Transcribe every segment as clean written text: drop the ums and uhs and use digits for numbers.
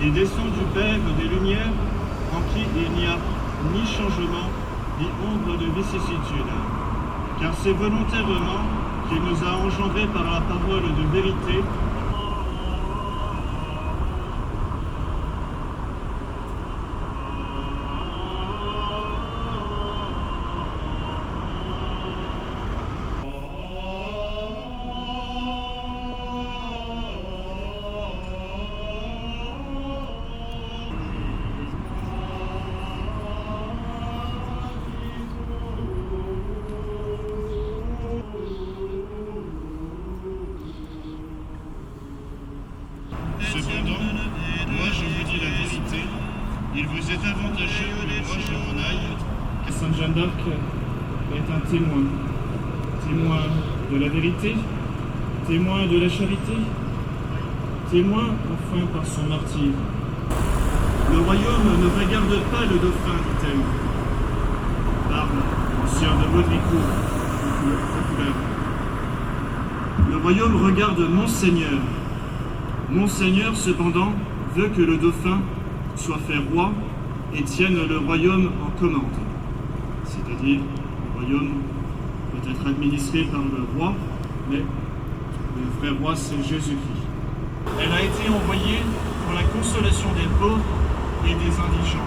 Et descend du Père des Lumières, en qui il n'y a ni changement, ni ombre de vicissitude. Car c'est volontairement qu'il nous a engendrés par la parole de vérité, Cependant, moi je vous dis la vérité, il vous est avantageux que moi je m'en aille, car Sainte Jeanne d'Arc est un témoin. Témoin de la vérité, témoin de la charité, témoin enfin par son martyre. Le royaume ne regarde pas le dauphin, dit-elle. Parle, ancien de Baudricourt, populaire. Le royaume regarde Monseigneur. Monseigneur, cependant, veut que le dauphin soit fait roi et tienne le royaume en commande. C'est-à-dire, le royaume peut être administré par le roi, mais le vrai roi, c'est Jésus-Christ. Elle a été envoyée pour la consolation des pauvres et des indigents.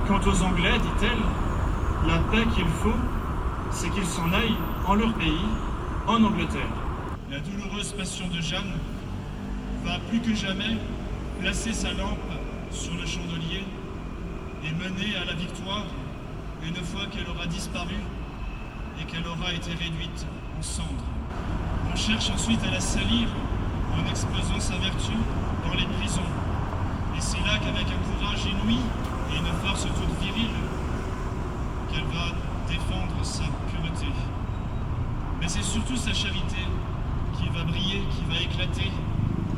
Quant aux Anglais, dit-elle, la paix qu'il faut, c'est qu'ils s'en aillent en leur pays, en Angleterre. La douloureuse passion de Jeanne va plus que jamais placer sa lampe sur le chandelier et mener à la victoire une fois qu'elle aura disparu et qu'elle aura été réduite en cendres. On cherche ensuite à la salir en exposant sa vertu dans les prisons. Et c'est là qu'avec un courage inouï et une force toute virile, qu'elle va défendre sa pureté. Mais c'est surtout sa charité qui va briller, qui va éclater,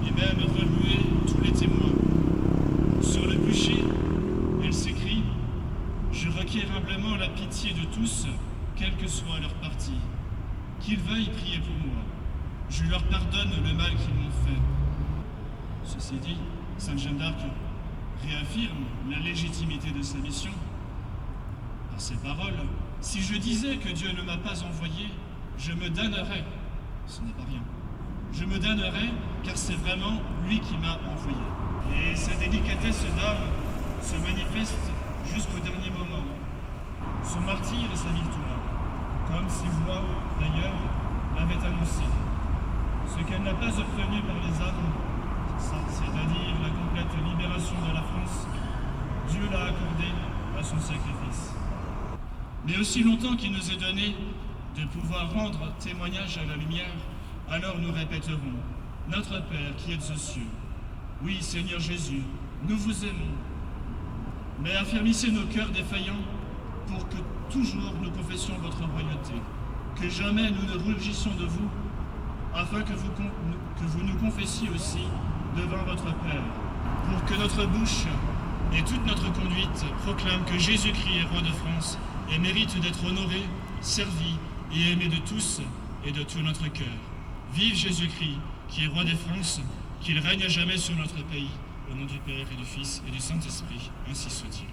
et même remuer tous les témoins. Sur le bûcher, elle s'écrie « Je requiers humblement la pitié de tous, quel que soit leur parti. Qu'ils veuillent prier pour moi. Je leur pardonne le mal qu'ils m'ont fait. » Ceci dit, Sainte Jeanne d'Arc réaffirme la légitimité de sa mission. Par ces paroles, « Si je disais que Dieu ne m'a pas envoyé, je me damnerais. » Ce n'est pas rien. Je me damnerais car c'est vraiment lui qui m'a envoyé. Et sa délicatesse d'âme se manifeste jusqu'au dernier moment. Son martyre et sa victoire, comme ses voix d'ailleurs l'avaient annoncé. Ce qu'elle n'a pas obtenu par les armes, c'est-à-dire la complète libération de la France, Dieu l'a accordé à son sacrifice. Mais aussi longtemps qu'il nous est donné de pouvoir rendre témoignage à la lumière, alors nous répéterons, Notre Père qui êtes aux cieux, oui Seigneur Jésus, nous vous aimons, mais affermissez nos cœurs défaillants pour que toujours nous confessions votre royauté, que jamais nous ne rugissions de vous, afin que vous nous confessiez aussi devant votre Père, pour que notre bouche et toute notre conduite proclament que Jésus-Christ est roi de France et mérite d'être honoré, servi et aimé de tous et de tout notre cœur. Vive Jésus-Christ, qui est roi des France, qu'il règne à jamais sur notre pays, au nom du Père et du Fils et du Saint-Esprit, ainsi soit-il.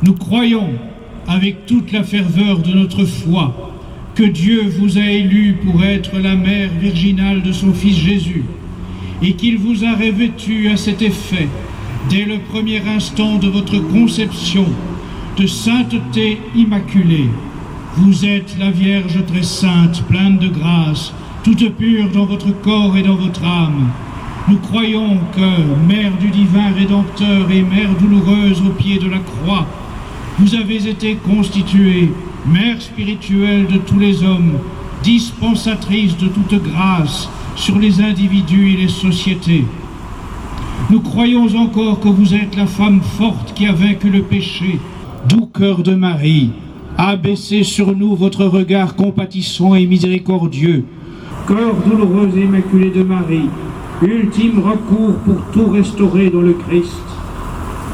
Nous croyons, avec toute la ferveur de notre foi, que Dieu vous a élu pour être la mère virginale de son Fils Jésus, et qu'il vous a revêtu à cet effet, dès le premier instant de votre conception, de sainteté immaculée. Vous êtes la Vierge très sainte, pleine de grâce, toute pure dans votre corps et dans votre âme. Nous croyons que, Mère du divin Rédempteur et Mère douloureuse au pied de la croix, vous avez été constituée Mère spirituelle de tous les hommes, dispensatrice de toute grâce sur les individus et les sociétés. Nous croyons encore que vous êtes la femme forte qui a vaincu le péché. Doux cœur de Marie, abaissez sur nous votre regard compatissant et miséricordieux. Corps douloureux et immaculé de Marie, ultime recours pour tout restaurer dans le Christ.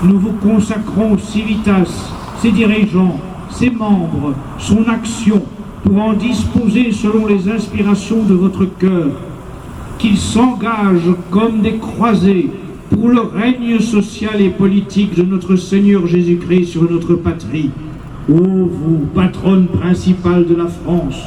Nous vous consacrons Civitas, ses dirigeants, ses membres, son action, pour en disposer selon les inspirations de votre cœur. Qu'ils s'engagent comme des croisés pour le règne social et politique de notre Seigneur Jésus-Christ sur notre patrie. Ô vous, patronne principale de la France,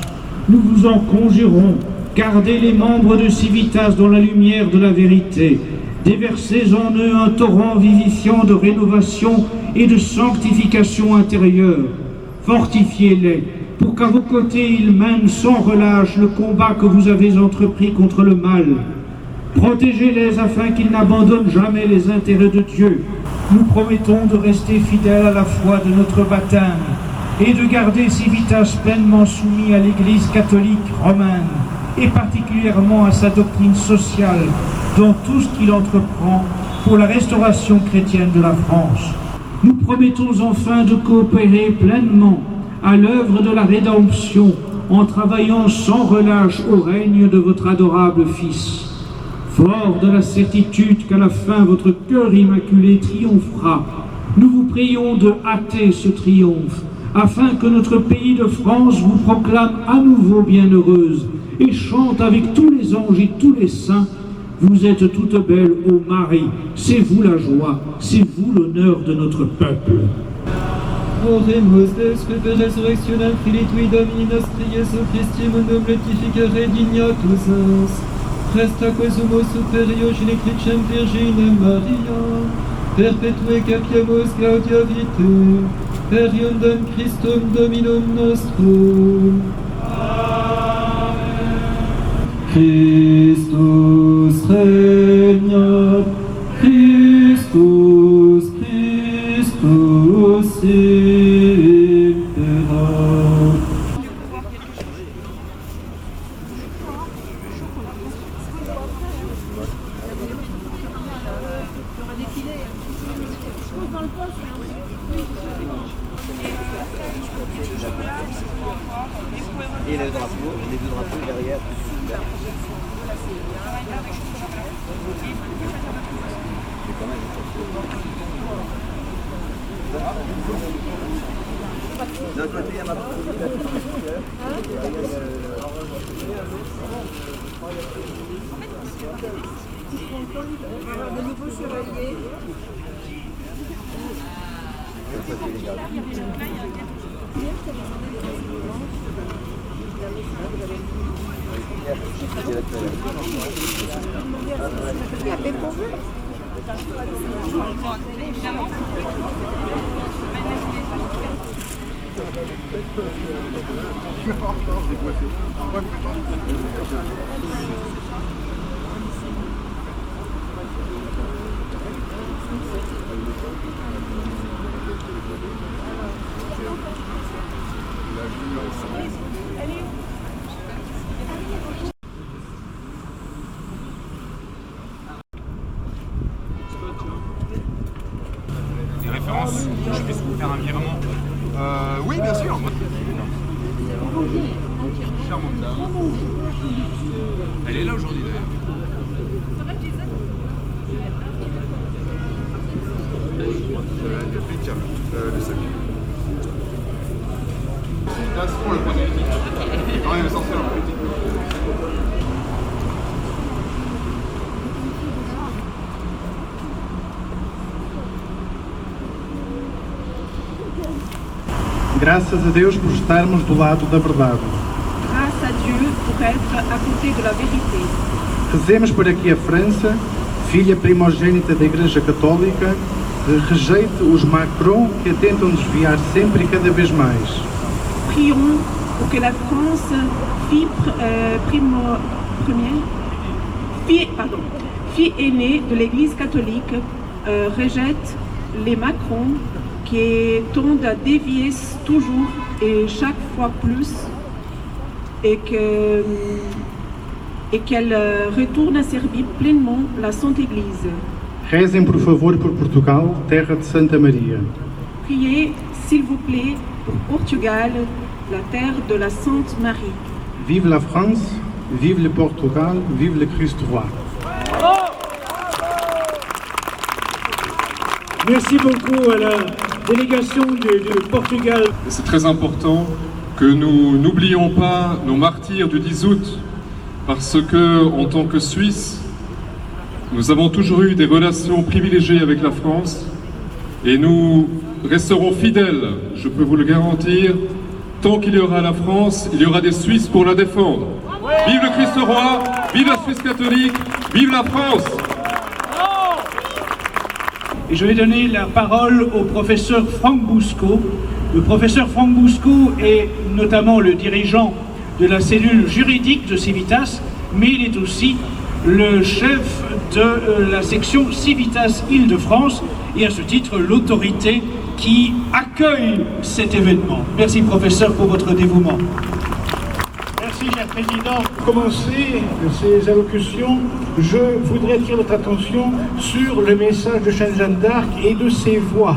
nous vous en conjurons, gardez les membres de Civitas dans la lumière de la vérité, déversez en eux un torrent vivifiant de rénovation et de sanctification intérieure, fortifiez-les, pour qu'à vos côtés ils mènent sans relâche le combat que vous avez entrepris contre le mal. Protégez-les afin qu'ils n'abandonnent jamais les intérêts de Dieu. Nous promettons de rester fidèles à la foi de notre baptême et de garder Civitas pleinement soumis à l'Église catholique romaine et particulièrement à sa doctrine sociale dans tout ce qu'il entreprend pour la restauration chrétienne de la France. Nous promettons enfin de coopérer pleinement à l'œuvre de la rédemption en travaillant sans relâche au règne de votre adorable Fils. Fort de la certitude qu'à la fin votre cœur immaculé triomphera, nous vous prions de hâter ce triomphe, afin que notre pays de France vous proclame à nouveau bienheureuse et chante avec tous les anges et tous les saints. Vous êtes toute belle, ô Marie, c'est vous la joie, c'est vous l'honneur de notre peuple. Oremus Deus per resurrectionem Filii Domini nostri Iesu Christi mundum rectificare dignatus est. Prestaque sumo superio geniclicem Virginem Maria, perpetue capiamus gaudia vitae, per iundam Christum Dominum nostrum. Amen. Christus regnat, Christus imperat. Et le drapeau, les deux drapeaux derrière. D'un côté, il y a ma de nouveaux chevaliers. Des références, je puisse vous faire un virement. Oui, bien sûr. Charmante dame. Elle est là aujourd'hui d'ailleurs. Le flic, le sac. Là, c'est pour le point de vue. Non, il est sorti en politique. Graças a Deus por estarmos do lado da verdade. Grâce à Dieu pour être à côté de la vérité. Rezemos para que a França, filha primogênita da Igreja Católica, rejeite os Macron que a tentam desviar sempre e cada vez mais. Prions pour que la France, fille aînée de l'Église catholique, rejette les Macron qui tendent à dévier toujours et chaque fois plus et qu'elle retourne à servir pleinement la Sainte Église. Rezem por favor por Portugal, terra de Santa Maria. Priez, s'il vous plaît, pour Portugal, la terre de la Sainte Marie. Vive la France, vive le Portugal, vive le Christ roi. Merci beaucoup à la délégation du Portugal. C'est très important que nous n'oublions pas nos martyrs du 10 août, parce que, en tant que Suisses, nous avons toujours eu des relations privilégiées avec la France et nous resterons fidèles, je peux vous le garantir. Tant qu'il y aura la France, il y aura des Suisses pour la défendre. Vive le Christ roi, vive la Suisse catholique, vive la France! Et je vais donner la parole au professeur Franck Bousco. Le professeur Franck Bousco est notamment le dirigeant de la cellule juridique de Civitas, mais il est aussi le chef de la section Civitas Île-de-France et à ce titre l'autorité qui accueille cet événement. Merci professeur pour votre dévouement. Merci cher Président. Pour commencer ces allocutions, je voudrais attirer votre attention sur le message de Jeanne d'Arc et de ses voix.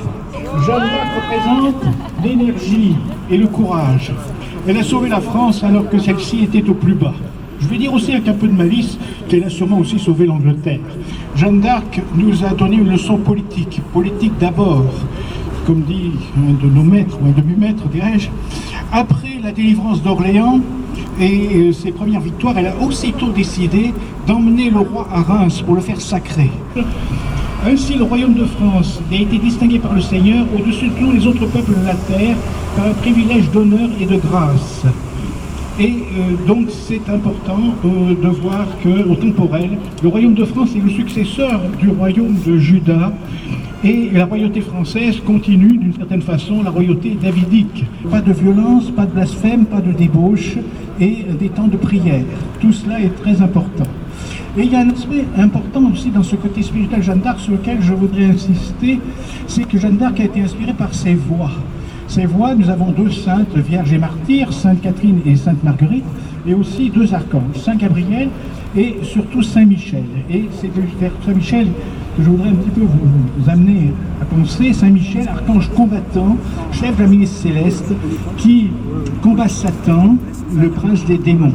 Jeanne d'Arc représente l'énergie et le courage. Elle a sauvé la France alors que celle-ci était au plus bas. Je vais dire aussi avec un peu de malice qu'elle a sûrement aussi sauvé l'Angleterre. Jeanne d'Arc nous a donné une leçon politique. Politique d'abord, comme dit un de nos maîtres, ou un demi-maître dirais-je. Après la délivrance d'Orléans et ses premières victoires, elle a aussitôt décidé d'emmener le roi à Reims pour le faire sacrer. Ainsi, le royaume de France a été distingué par le Seigneur au-dessus de tous les autres peuples de la terre par un privilège d'honneur et de grâce. Et donc c'est important de voir qu'au temporel, le royaume de France est le successeur du royaume de Juda et la royauté française continue d'une certaine façon la royauté davidique. Pas de violence, pas de blasphème, pas de débauche et des temps de prière. Tout cela est très important. Et il y a un aspect important aussi dans ce côté spirituel de Jeanne d'Arc sur lequel je voudrais insister, c'est que Jeanne d'Arc a été inspirée par ses voix. Ces voix, nous avons deux saintes vierges et martyrs, Sainte Catherine et Sainte Marguerite, et aussi deux archanges, Saint Gabriel et surtout Saint Michel. Et c'est vers Saint Michel que je voudrais un petit peu vous amener à penser. Saint Michel, archange combattant, chef de la milice céleste, qui combat Satan, le prince des démons.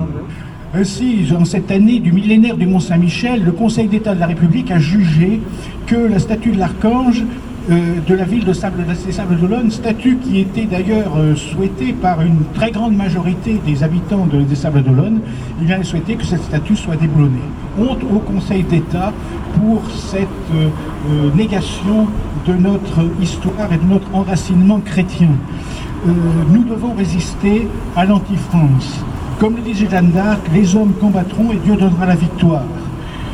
Ainsi, en cette année du millénaire du Mont Saint-Michel, le Conseil d'État de la République a jugé que la statue de l'archange de la ville de Sables-d'Olonne, statue qui était d'ailleurs souhaitée par une très grande majorité des habitants des Sables-d'Olonne, il a souhaité que cette statue soit déboulonnée. Honte au Conseil d'État pour cette négation de notre histoire et de notre enracinement chrétien. Nous devons résister à l'anti-France. Comme le disait Jeanne d'Arc, les hommes combattront et Dieu donnera la victoire.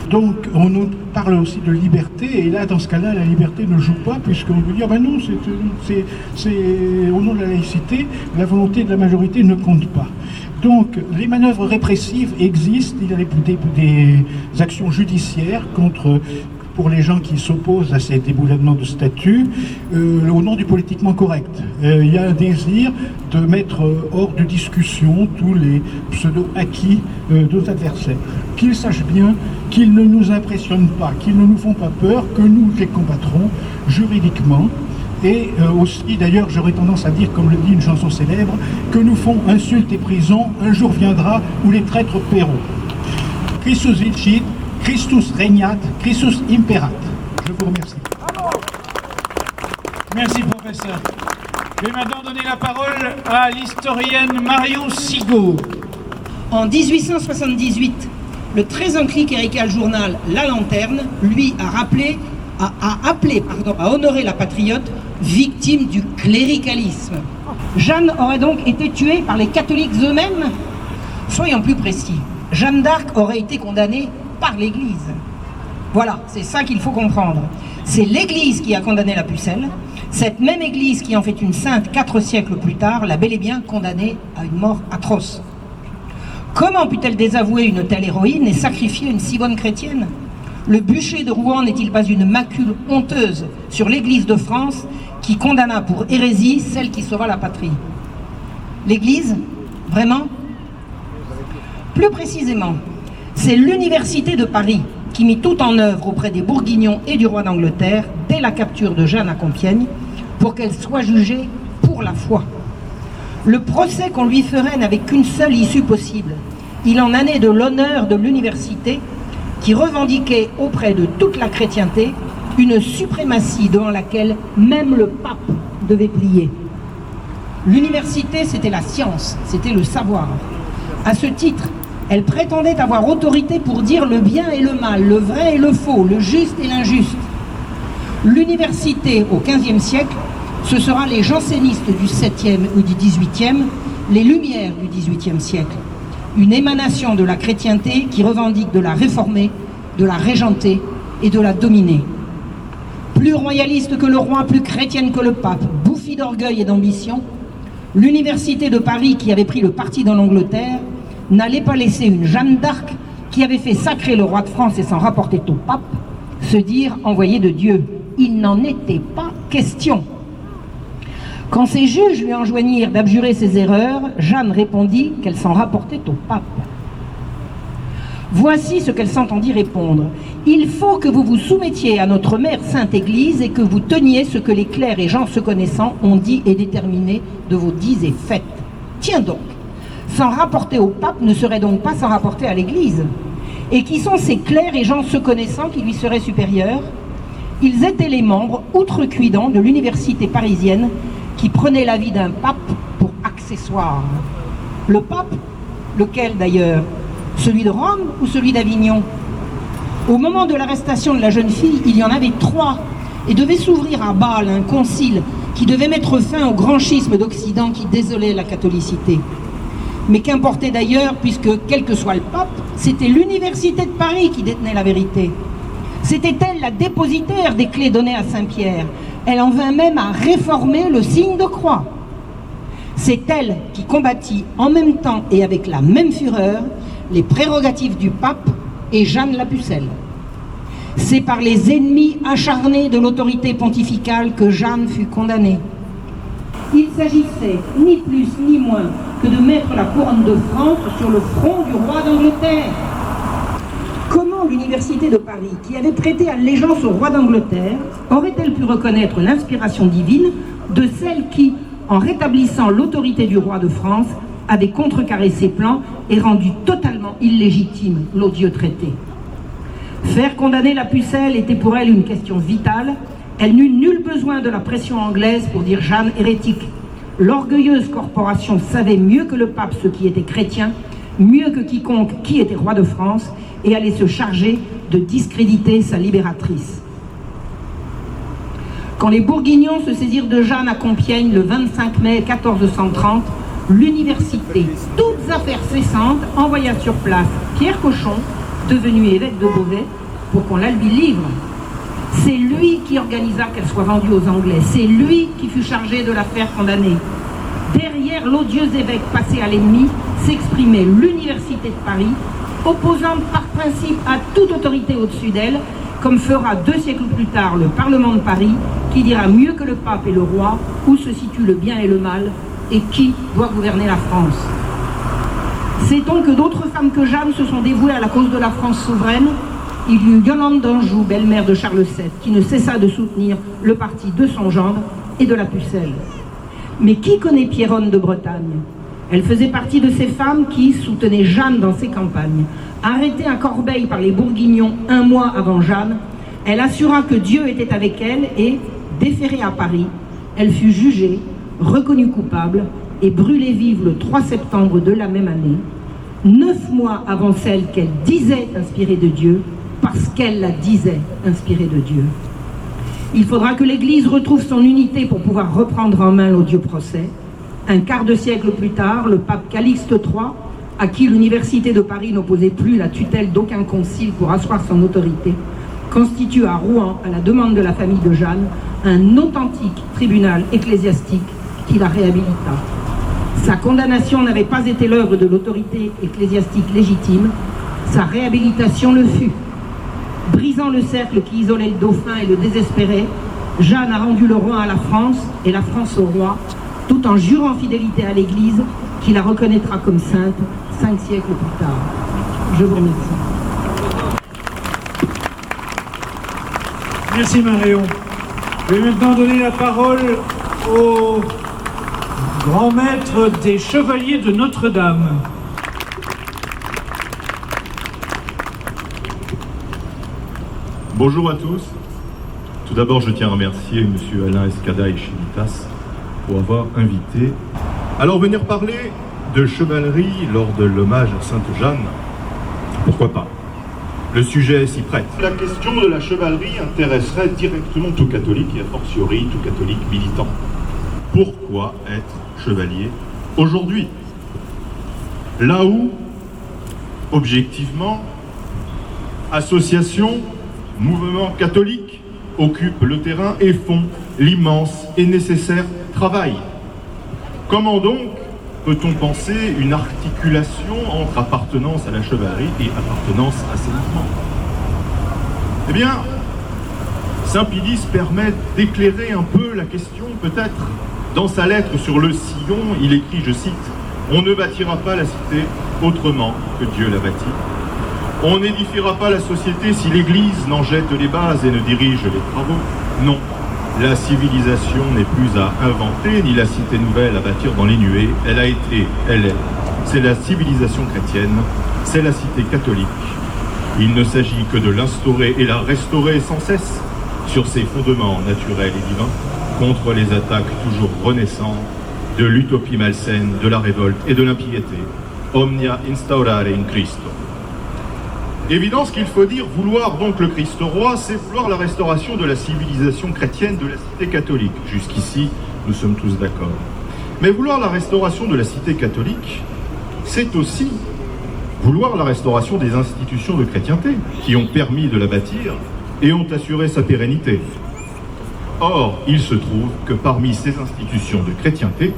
Donc on nous parle aussi de liberté, et là dans ce cas-là la liberté ne joue pas, puisqu'on veut dire ben non, c'est au nom de la laïcité, la volonté de la majorité ne compte pas. Donc les manœuvres répressives existent, il y a des actions judiciaires pour les gens qui s'opposent à ces déboulonnements de statuts, au nom du politiquement correct. Il y a un désir de mettre hors de discussion tous les pseudo-acquis de nos adversaires. Qu'ils sachent bien qu'ils ne nous impressionnent pas, qu'ils ne nous font pas peur, que nous les combattrons juridiquement. Et aussi, d'ailleurs, j'aurais tendance à dire, comme le dit une chanson célèbre, que nous font insultes et prison, un jour viendra où les traîtres paieront. Christus vicit, Christus regnat, Christus imperat. Je vous remercie. Merci professeur. Je vais maintenant donner la parole à l'historienne Marion Sigaud. En 1878, le très enclérical journal La Lanterne, lui, a appelé à honorer la patriote victime du cléricalisme. Jeanne aurait donc été tuée par les catholiques eux-mêmes? Soyons plus précis, Jeanne d'Arc aurait été condamnée par l'Église. Voilà, c'est ça qu'il faut comprendre. C'est l'Église qui a condamné la pucelle, cette même Église qui en fait une sainte 4 siècles plus tard, l'a bel et bien condamnée à une mort atroce. Comment put-elle désavouer une telle héroïne et sacrifier une si bonne chrétienne? Le bûcher de Rouen n'est-il pas une macule honteuse sur l'Église de France qui condamna pour hérésie celle qui sauva la patrie? L'Église? Vraiment? Plus précisément, c'est l'Université de Paris qui mit tout en œuvre auprès des Bourguignons et du roi d'Angleterre dès la capture de Jeanne à Compiègne pour qu'elle soit jugée pour la foi. Le procès qu'on lui ferait n'avait qu'une seule issue possible. Il en allait de l'honneur de l'université qui revendiquait auprès de toute la chrétienté une suprématie devant laquelle même le pape devait plier. L'université, c'était la science, c'était le savoir. À ce titre, elle prétendait avoir autorité pour dire le bien et le mal, le vrai et le faux, le juste et l'injuste. L'université, au XVe siècle, ce sera les jansénistes du 7e ou du 18e, les Lumières du 18e siècle. Une émanation de la chrétienté qui revendique de la réformer, de la régenter et de la dominer. Plus royaliste que le roi, plus chrétienne que le pape, bouffie d'orgueil et d'ambition, l'université de Paris qui avait pris le parti dans l'Angleterre n'allait pas laisser une Jeanne d'Arc qui avait fait sacrer le roi de France et s'en rapportait au pape se dire envoyé de Dieu. Il n'en était pas question. Quand ses juges lui enjoignirent d'abjurer ses erreurs, Jeanne répondit qu'elle s'en rapportait au pape. Voici ce qu'elle s'entendit répondre. Il faut que vous vous soumettiez à notre mère Sainte Église et que vous teniez ce que les clercs et gens se connaissant ont dit et déterminé de vos dits et faites. Tiens donc, s'en rapporter au pape ne serait donc pas s'en rapporter à l'Église. Et qui sont ces clercs et gens se connaissant qui lui seraient supérieurs? Ils étaient les membres outrecuidants de l'université parisienne qui prenaient l'avis d'un pape pour accessoire. Le pape, lequel d'ailleurs? Celui de Rome ou celui d'Avignon? Au moment de l'arrestation de la jeune fille, il y en avait 3 et devait s'ouvrir à Bâle un concile qui devait mettre fin au grand schisme d'Occident qui désolait la catholicité. Mais qu'importait d'ailleurs, puisque quel que soit le pape, c'était l'université de Paris qui détenait la vérité. C'était elle la dépositaire des clés données à Saint-Pierre. Elle en vint même à réformer le signe de croix. C'est elle qui combattit en même temps et avec la même fureur les prérogatives du pape et Jeanne la Pucelle. C'est par les ennemis acharnés de l'autorité pontificale que Jeanne fut condamnée. Il s'agissait ni plus ni moins que de mettre la couronne de France sur le front du roi d'Angleterre. Comment l'université de Paris, qui avait prêté allégeance au roi d'Angleterre, aurait-elle pu reconnaître l'inspiration divine de celle qui, en rétablissant l'autorité du roi de France, avait contrecarré ses plans et rendu totalement illégitime l'odieux traité? Faire condamner la Pucelle était pour elle une question vitale. Elle n'eut nul besoin de la pression anglaise pour dire Jeanne hérétique. L'orgueilleuse corporation savait mieux que le pape ce qui était chrétien, mieux que quiconque qui était roi de France, et allait se charger de discréditer sa libératrice. Quand les Bourguignons se saisirent de Jeanne à Compiègne le 25 mai 1430, l'université, toutes affaires cessantes, envoya sur place Pierre Cochon, devenu évêque de Beauvais, pour qu'on la lui livre. C'est lui qui organisa qu'elle soit vendue aux Anglais. C'est lui qui fut chargé de la faire condamner. Derrière l'odieux évêque passé à l'ennemi s'exprimait l'université de Paris, opposant par principe à toute autorité au-dessus d'elle, comme fera 2 siècles plus tard le Parlement de Paris, qui dira mieux que le pape et le roi où se situe le bien et le mal et qui doit gouverner la France. Sait-on que d'autres femmes que Jeanne se sont dévouées à la cause de la France souveraine? Il y eut Yolande d'Anjou, belle-mère de Charles VII, qui ne cessa de soutenir le parti de son gendre et de la Pucelle. Mais qui connaît Pierronne de Bretagne? Elle faisait partie de ces femmes qui soutenaient Jeanne dans ses campagnes. Arrêtée à Corbeil par les Bourguignons 1 mois avant Jeanne, elle assura que Dieu était avec elle et, déférée à Paris, elle fut jugée, reconnue coupable et brûlée vive le 3 septembre de la même année, 9 mois avant celle qu'elle disait inspirée de Dieu, parce qu'elle la disait inspirée de Dieu. Il faudra que l'Église retrouve son unité pour pouvoir reprendre en main l'odieux procès. Un quart de siècle plus tard, le pape Calixte III, à qui l'université de Paris n'opposait plus la tutelle d'aucun concile pour asseoir son autorité, constitue à Rouen, à la demande de la famille de Jeanne, un authentique tribunal ecclésiastique qui la réhabilita. Sa condamnation n'avait pas été l'œuvre de l'autorité ecclésiastique légitime, sa réhabilitation le fut. Brisant le cercle qui isolait le dauphin et le désespérait, Jeanne a rendu le roi à la France et la France au roi, tout en jurant fidélité à l'Église qui la reconnaîtra comme sainte 5 siècles plus tard. Je vous remercie. Merci Marion. Je vais maintenant donner la parole au grand maître des Chevaliers de Notre-Dame. Bonjour à tous. Tout d'abord, je tiens à remercier M. Alain Escada et Chinitas pour avoir invité. Alors, venir parler de chevalerie lors de l'hommage à Sainte Jeanne, pourquoi pas? Le sujet s'y prête. La question de la chevalerie intéresserait directement tout catholique et a fortiori tout catholique militant. Pourquoi être chevalier aujourd'hui? Là où, objectivement, associations, mouvements catholiques occupent le terrain et font l'immense et nécessaire travail. Comment donc peut-on penser une articulation entre appartenance à la chevalerie et appartenance à ces mouvements? Eh bien, Saint Pilice permet d'éclairer un peu la question, peut-être. Dans sa lettre sur le sillon, il écrit, je cite, « On ne bâtira pas la cité autrement que Dieu l'a bâtie. On n'édifiera pas la société si l'Église n'en jette les bases et ne dirige les travaux. Non, la civilisation n'est plus à inventer, ni la cité nouvelle à bâtir dans les nuées. Elle a été, elle est. C'est la civilisation chrétienne, c'est la cité catholique. Il ne s'agit que de l'instaurer et la restaurer sans cesse sur ses fondements naturels et divins, contre les attaques toujours renaissantes de l'utopie malsaine, de la révolte et de l'impiété. Omnia instaurare in Christo. Évidence qu'il faut dire, vouloir donc le Christ roi, c'est vouloir la restauration de la civilisation chrétienne de la cité catholique. Jusqu'ici, nous sommes tous d'accord. Mais vouloir la restauration de la cité catholique, c'est aussi vouloir la restauration des institutions de chrétienté qui ont permis de la bâtir et ont assuré sa pérennité. Or, il se trouve que parmi ces institutions de chrétienté,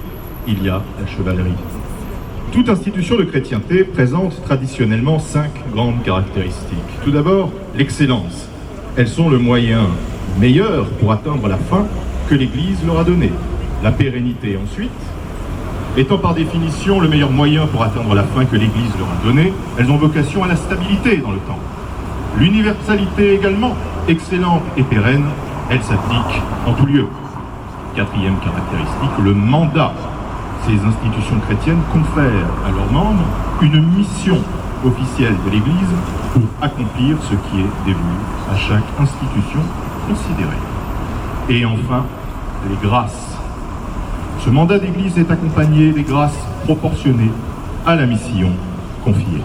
il y a la chevalerie. Toute institution de chrétienté présente traditionnellement 5 grandes caractéristiques. Tout d'abord, l'excellence. Elles sont le moyen meilleur pour atteindre la fin que l'Église leur a donnée. La pérennité ensuite, étant par définition le meilleur moyen pour atteindre la fin que l'Église leur a donnée, elles ont vocation à la stabilité dans le temps. L'universalité également, excellente et pérenne, elle s'applique en tout lieu. 4e caractéristique, le mandat. Ces institutions chrétiennes confèrent à leurs membres une mission officielle de l'Église pour accomplir ce qui est dévolu à chaque institution considérée. Et enfin, les grâces. Ce mandat d'Église est accompagné des grâces proportionnées à la mission confiée.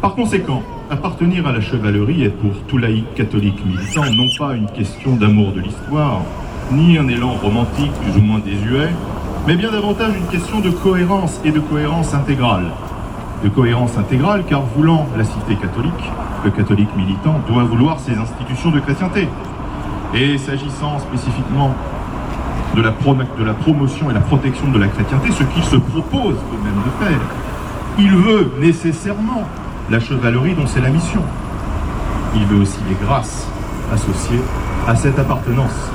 Par conséquent, appartenir à la chevalerie est pour tout laïc catholique militant non pas une question d'amour de l'histoire, ni un élan romantique plus ou moins désuet, mais bien davantage une question de cohérence et de cohérence intégrale. De cohérence intégrale car voulant la cité catholique, le catholique militant doit vouloir ses institutions de chrétienté. Et s'agissant spécifiquement de la promotion et la protection de la chrétienté, ce qu'il se propose tout de même de faire, il veut nécessairement la chevalerie dont c'est la mission. Il veut aussi les grâces associées à cette appartenance.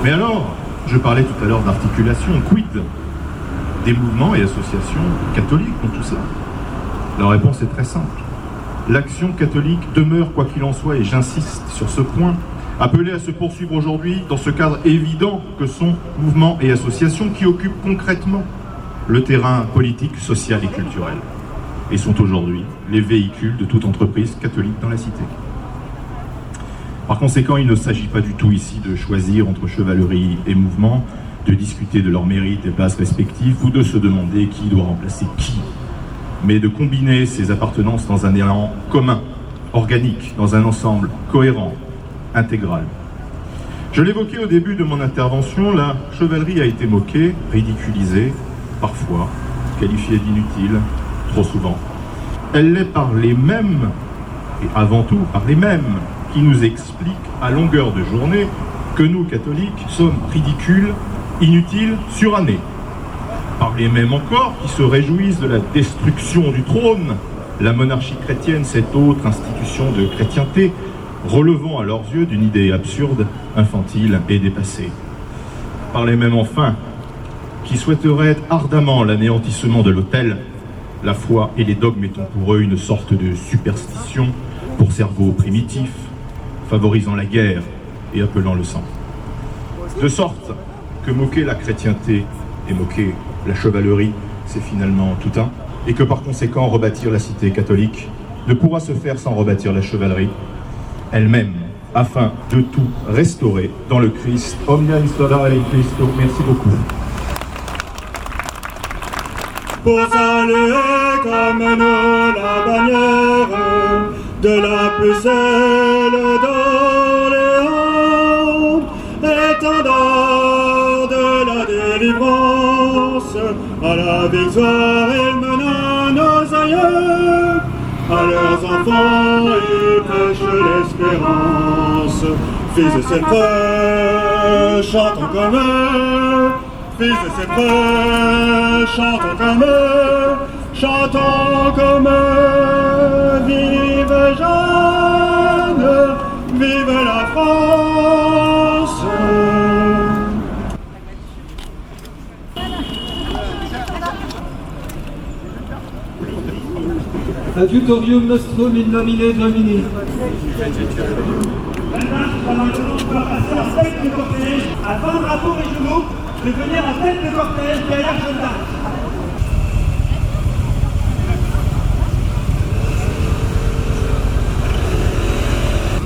Mais alors, je parlais tout à l'heure d'articulation, quid des mouvements et associations catholiques dans tout cela? La réponse est très simple. L'action catholique demeure, quoi qu'il en soit, et j'insiste sur ce point, appelée à se poursuivre aujourd'hui dans ce cadre évident que sont mouvements et associations qui occupent concrètement le terrain politique, social et culturel, et sont aujourd'hui les véhicules de toute entreprise catholique dans la cité. Par conséquent, il ne s'agit pas du tout ici de choisir entre chevalerie et mouvement, de discuter de leurs mérites et places respectives, ou de se demander qui doit remplacer qui, mais de combiner ces appartenances dans un élan commun, organique, dans un ensemble cohérent, intégral. Je l'évoquais au début de mon intervention, la chevalerie a été moquée, ridiculisée, parfois qualifiée d'inutile, trop souvent. Elle l'est par les mêmes, et avant tout par les mêmes, qui nous expliquent à longueur de journée que nous, catholiques, sommes ridicules, inutiles, surannés. Par les mêmes encore qui se réjouissent de la destruction du trône, la monarchie chrétienne, cette autre institution de chrétienté, relevant à leurs yeux d'une idée absurde, infantile et dépassée. Par les mêmes enfin qui souhaiteraient ardemment l'anéantissement de l'autel, la foi et les dogmes étant pour eux une sorte de superstition pour cerveaux primitifs, favorisant la guerre et appelant le sang. De sorte que moquer la chrétienté et moquer la chevalerie, c'est finalement tout un, et que par conséquent rebâtir la cité catholique ne pourra se faire sans rebâtir la chevalerie elle-même, afin de tout restaurer dans le Christ. Omnia instaurare in Christo. Merci beaucoup. Pour saluer comme nous la bannière de la pucelle d'Orléans, étendard de la délivrance, à la victoire il mena nos aïeux. À leurs enfants, ils prêchent l'espérance. Fils de cette preuve, chantons comme eux. Fils de cette preuve, chantons comme eux. Chantons comme eux. Vive Jeanne, vive la France. Adiutorium nostrum in nomine Domini. À 20 drapeaux régionaux de venir en tête de cortège derrière Jeanne d'Arc.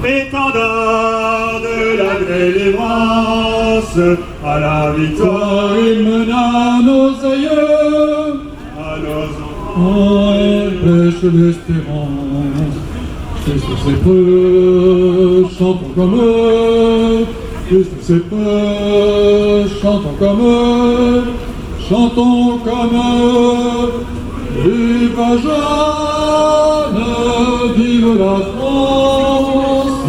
Étendard de la délivrance, à la victoire il mena nos aïeux, à nos enfants il prêche l'espérance. Fils de ses preuves, chantons comme eux. Fils de ses preuves, chantons comme eux. Chantons comme eux. Vive Jeanne, vive la France.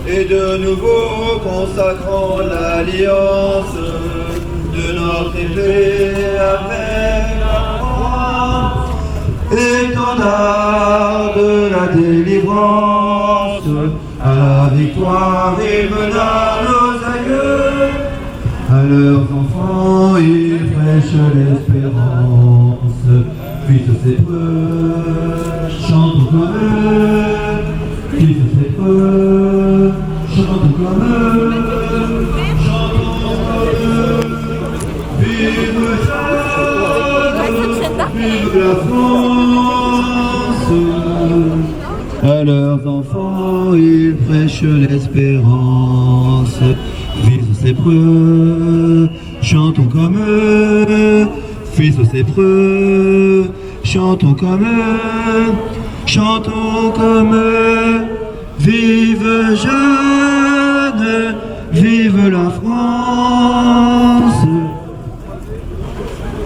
Et de nouveau consacrons l'alliance de notre épée avec la croix. Étendard de la délivrance, à la victoire il mena nos aïeux. À leurs enfants il prêche l'espérance. Fils de ses preuves, chantons comme eux. Fils de ses preuves, chantons comme eux. Chantons comme eux. Vive Jeanne, vive la France. À leurs enfants ils prêchent l'espérance. Fils de ses preuves, chantons comme eux. Fils de ses preuves, chantons comme eux. Chantons comme eux. Vive Jeanne, vive la France.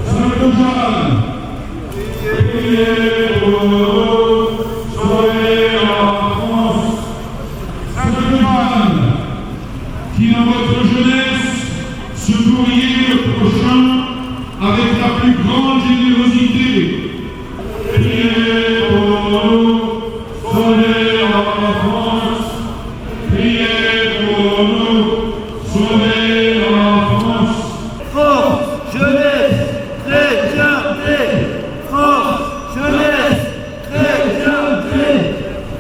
Sainte Jeanne, priez pour nous, sauvez la France. Sainte Jeanne, qui dans votre jeunesse secouriez le prochain avec la plus grande générosité. Priez pour nous, sauvez la France. Priez pour nous, sauvez la France. France, jeunesse, chrétienté. France, jeunesse, chrétienté.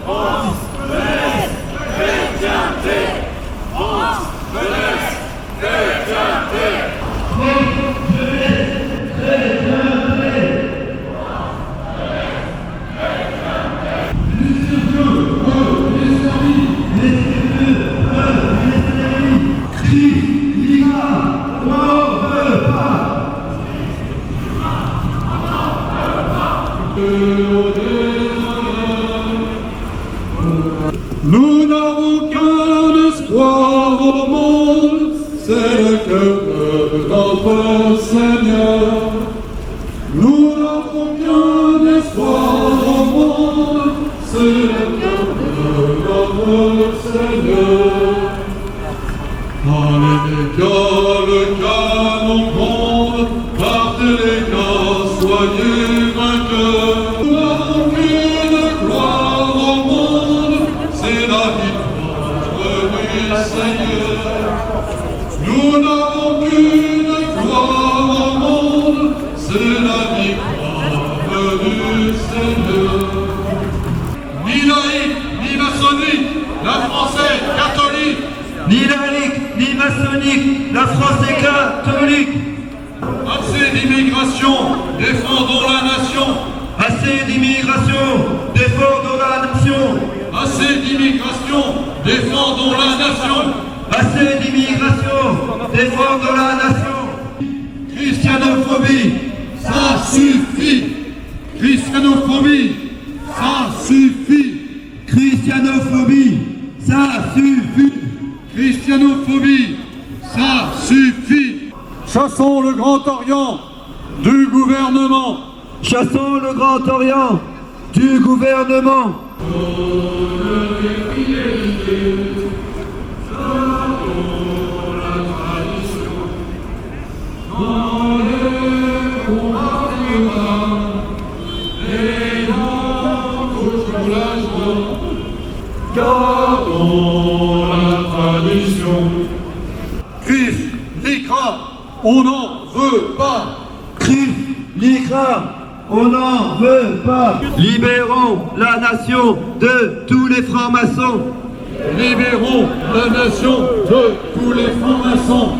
France, jeunesse, chrétienté. France, jeunesse, chrétienté. France, jeunesse, chrétienté. c'est le cœur de notre Seigneur. Nous n'avons qu'un espoir au monde, c'est le cœur de notre Seigneur. Allez les gars, le canon gronde, partez les gars, soyez vainqueurs. Nous n'avons qu'une gloire au monde, c'est la victoire du Seigneur. Nous n'avons qu'une gloire au monde, c'est la victoire du Seigneur. Ni laïque, ni maçonnique, la France est catholique. Ni laïque, ni maçonnique, la France est catholique. Assez d'immigration, défendons la nation. Assez d'immigration, défendons la nation. Assez d'immigration, défendons la nation. Assez d'immigration, défendons la nation. Christianophobie, ça suffit. Christianophobie, ça suffit. Christianophobie, ça suffit. Christianophobie, ça suffit. Chassons le Grand Orient du gouvernement. Chassons le Grand Orient du gouvernement. Gardons la tradition. Christ, l'ICRA, on n'en veut pas. Christ, l'ICRA, on n'en veut pas. Libérons la nation de tous les francs-maçons. Libérons la nation de tous les francs-maçons.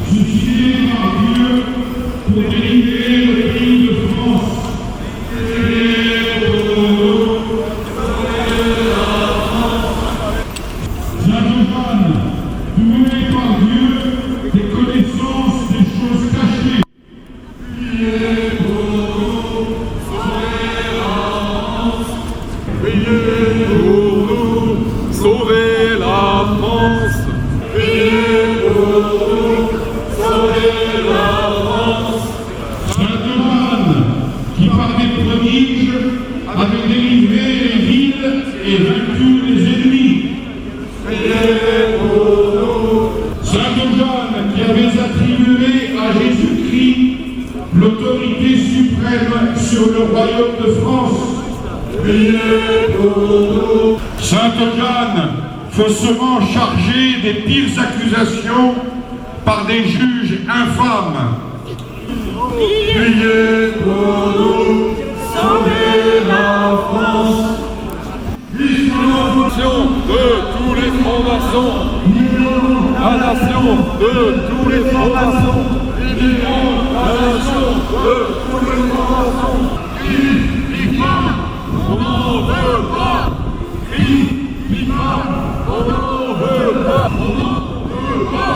Suscité par Dieu pour délivrer le pays de France. Saint-Jean, doué par Dieu des connaissances des choses cachées. Priez pour nous, sauvez la France. Priez pour nous, sauvez la France. Saint-Jean, qui par des prodiges avait délivré les villes et vaincu les ennemis. Priez pour nous. Saint-Jean, qui avait attribué à Jésus-Christ l'autorité suprême sur le royaume de France. Priez pour nous. Sainte-Jeanne, faussement chargée des pires accusations par des juges infâmes. Priez pour nous, sauvez la France. Nation de tous les francs-maçons. La nation de tous les francs-maçons. Libérons la nation de tous les francs-maçons. On n'en veut pas. On n'en veut pas. On n'en veut pas. On n'en veut pas.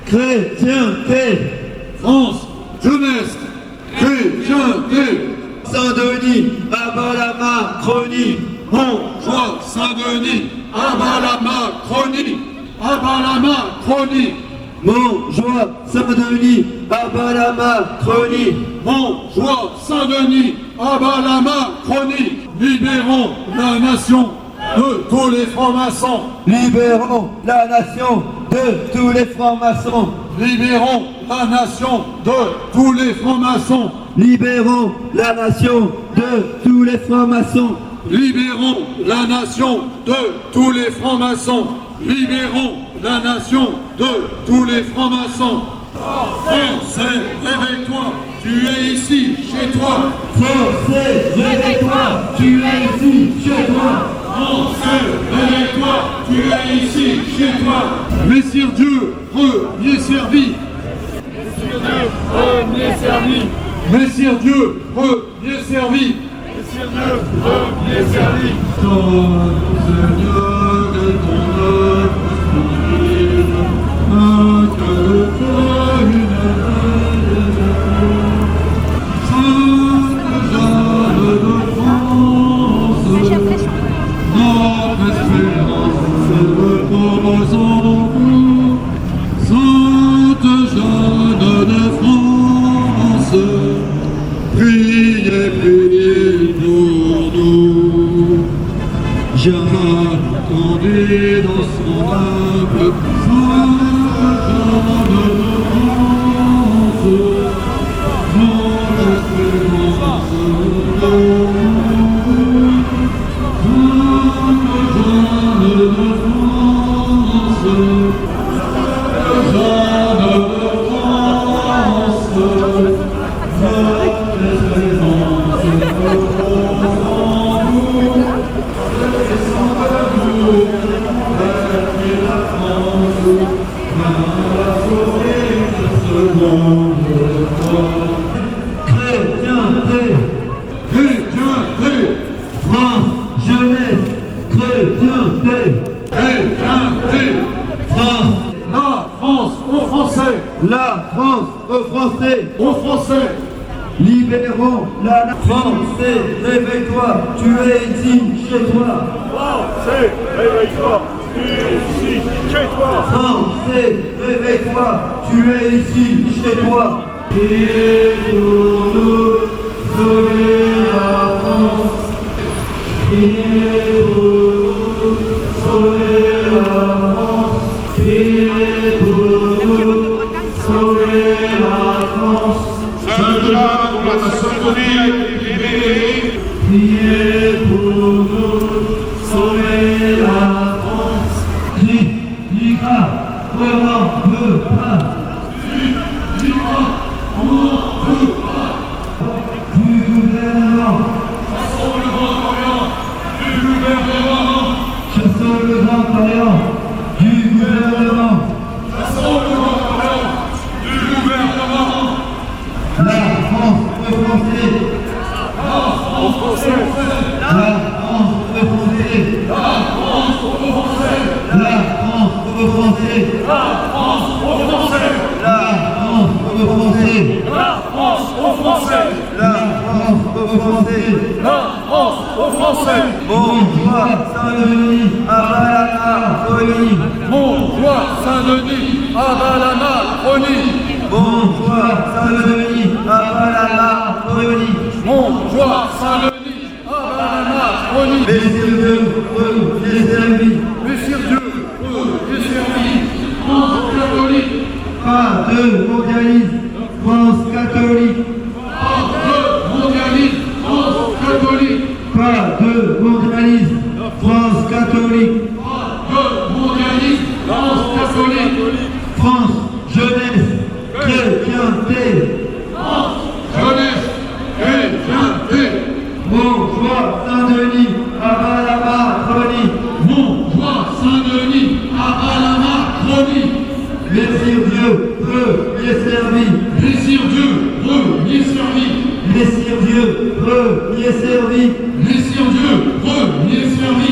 Chrétienté. France, jeunesse, chrétienté. Saint-Denis, abat la Macronie. Montjoie, Saint-Denis, abat la Macronie. Abat la Macronie. Montjoie, Saint-Denis, abat la Macronie. Montjoie, Saint-Denis, abat la Macronie. Libérons la nation de tous les francs-maçons. Libérons la nation de tous les francs-maçons. Libérons la nation de tous les francs-maçons. Libérons la nation de tous les francs-maçons. Libérons la nation de tous les francs-maçons. Libérons la nation de tous les francs-maçons. Français, réveille-toi, tu es ici, chez toi. Français, réveille-toi, tu es ici, chez toi. Français, réveille-toi, tu es ici, chez toi. Messire Dieu, premier servi. Messire Dieu, premier servi. Messire Dieu, premier servi. Messire Dieu, premier servi. Seigneur de ton œuvre, que le feu une Sainte Jeanne de France, notre espérance repose en vous. Sainte Jeanne de France, priez, priez pour nous. Jeanne tendue dans son humble, Sainte Jeanne de France, notre espérance repose en vous. Sainte Jeanne de France, Jeanne de France, notre espérance repose en vous. Laissons de vous bâtir la France, la sauver de ce monde. Chrétienté, chrétienté, France, jeunesse, chrétienté, chrétienté, France. La France aux Français, la France aux Français, aux Français. Libérons la Français, réveille-toi, tu es ici, chez toi. Français, réveille-toi, tu es ici, chez toi. Français, réveille-toi, tu es ici, chez toi. Priez pour nous, sauver la France. Priez pour nous, sauver la France. Priez pour nous, sauver la France. Sainte Jeanne, dont la Sainteté a été révélée. Priez pour nous, sauver la France. Liga, on n'en veut pas. Liga, on n'en veut pas. Du gouvernement. Chassons le grand orient. Du gouvernement. Chassons le grand orient. Du gouvernement. Chassons le grand orient. Du gouvernement. La France aux Français. La France aux Français. La France aux Français. La France aux Français. La France aux Français. La France aux Français. La France aux Français. La France aux Français. La France aux Français. La France aux Français. Montjoie, Saint-Denis, Abalana, Rony. Montjoie, Saint-Denis, Abalana, Rony. Montjoie, Saint-Denis, Abalana, Rony. Montjoie, Saint-Denis, Abalana, Rony. Messire Dieu, premier servi. Messire Dieu, premier servi. France catholique. Pas de mondialisme, France catholique. Pas de mondialisme, France catholique. Pas de mondialisme, France catholique. Pas de mondialisme, France catholique. France, jeunesse, chrétienté. France, jeunesse, chrétienté. Montjoie, Saint-Denis, Abalama, Rony. Montjoie, Saint-Denis, Abalama, Rony. Messire Dieu, premier servi. Messire Dieu, premier servi. Messire Dieu, premier servi. Messire Dieu, premier servi.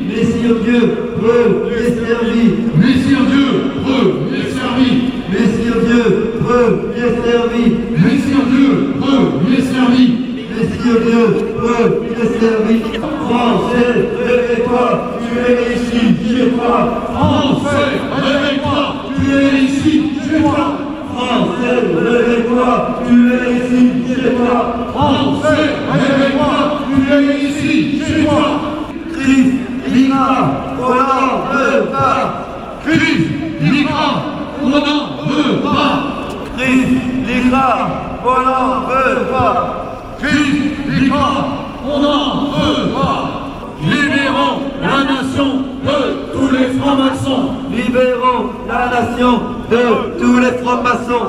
Messire Dieu, premier servi. Messire Dieu, premier servi. Messire Dieu, premier servi. Messire Dieu, premier servi. Messire Dieu, premier servi. Français, réveille-toi, tu es ici, chez toi. Français, réveille-toi, tu es ici, chez toi. Français, réveille-toi, tu es ici, chez toi. Français, réveille-toi, tu es ici, chez toi. Christ, l'IGRA, on n'en veut pas. Christ, l'IGRA, on n'en veut pas. Christ, l'IGRA, on n'en veut pas. Christ, l'IGRA, on n'en veut pas. Libérons la nation de tous les francs-maçons. Libérons la nation de tous les francs-maçons.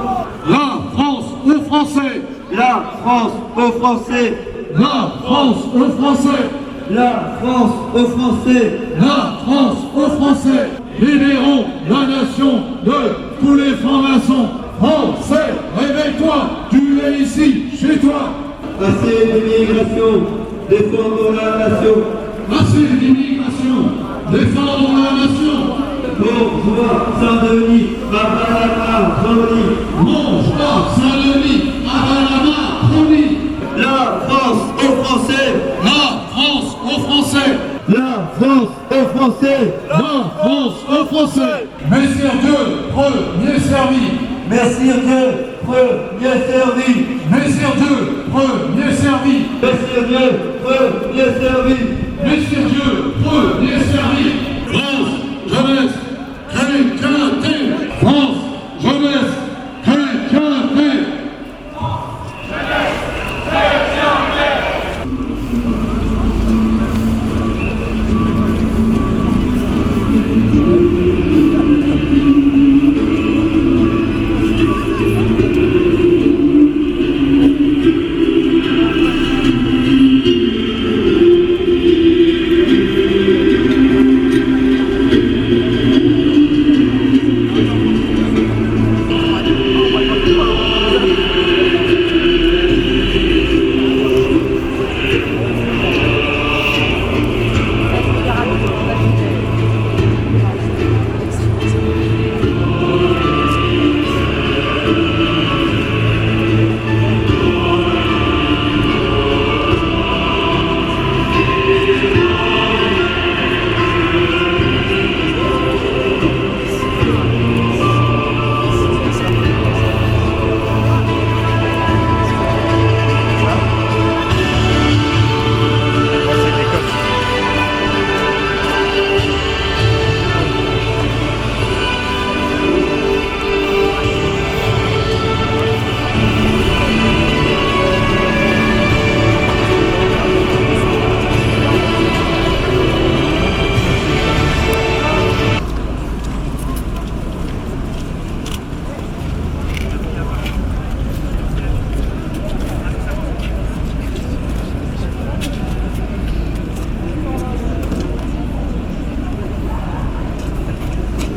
La France aux Français. La France aux Français. La France aux Français. la France aux Français, la France aux Français. Libérons la nation de tous les francs-maçons. Français, réveille-toi, tu es ici, chez toi. Assez d'immigration, défendons la nation. Assez d'immigration, défendons la nation. Montjoie, Saint-Denis, Avalama, Rony. Montjoie, Saint-Denis, Avalama, Rony. La France aux Français, la France aux Français. La France aux Français, la France aux Français. Messire Dieu, premier servi. Messire Dieu, premier servi. Messire Dieu, premier servi. Messire Dieu, premier servi. Messire Dieu, premier servi. France, jeunesse, chrétienté. France, jeunesse, chrétienté.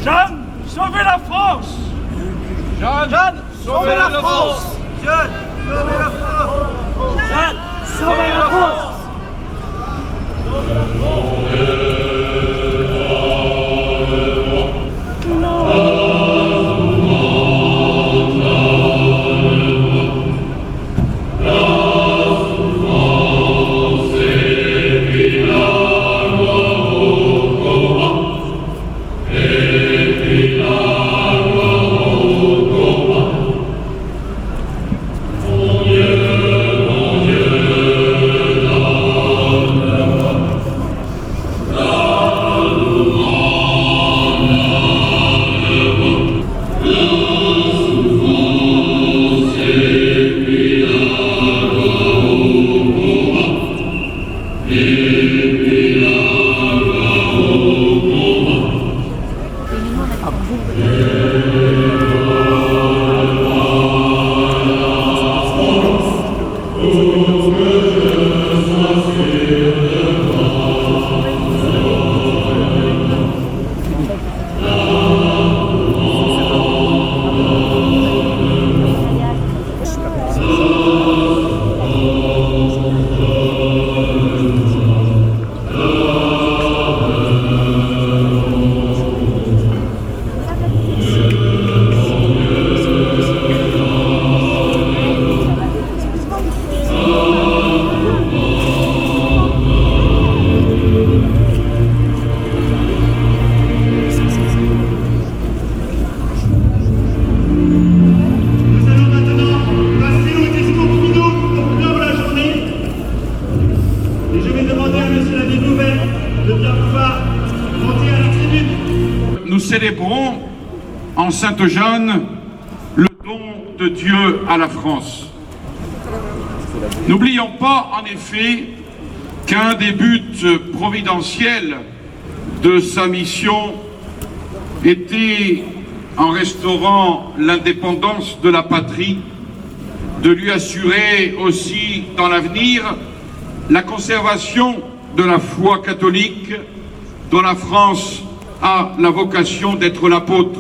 Jeanne, sauvez la France! Jeanne, sauvez la France! Jeanne, sauvez la France! Jeanne, sauvez la France! Nous célébrons en Sainte Jeanne le don de Dieu à la France. N'oublions pas en effet qu'un des buts providentiels de sa mission était, en restaurant l'indépendance de la patrie, de lui assurer aussi dans l'avenir la conservation de la foi catholique dont la France a la vocation d'être l'apôtre,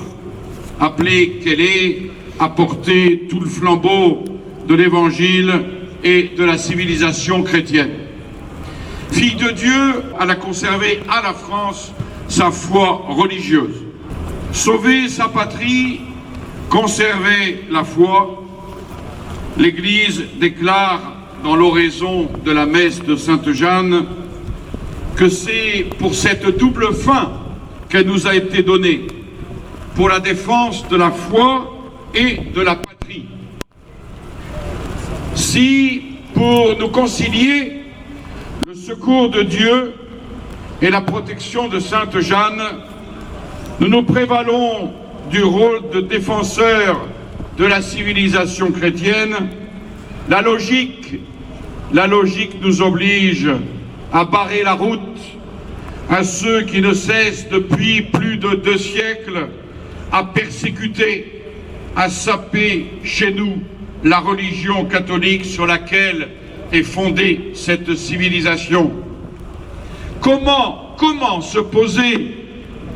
appelée qu'elle est à porter tout le flambeau de l'Évangile et de la civilisation chrétienne. Fille de Dieu, elle a conservé à la France sa foi religieuse. Sauver sa patrie, conserver la foi, l'Église déclare dans l'oraison de la messe de Sainte-Jeanne que c'est pour cette double fin qu'elle nous a été donnée, pour la défense de la foi et de la patrie. Si, pour nous concilier, le secours de Dieu et la protection de Sainte Jeanne, nous nous prévalons du rôle de défenseur de la civilisation chrétienne, la logique nous oblige à barrer la route à ceux qui ne cessent depuis plus de 2 siècles à persécuter, à saper chez nous la religion catholique sur laquelle est fondée cette civilisation. Comment se poser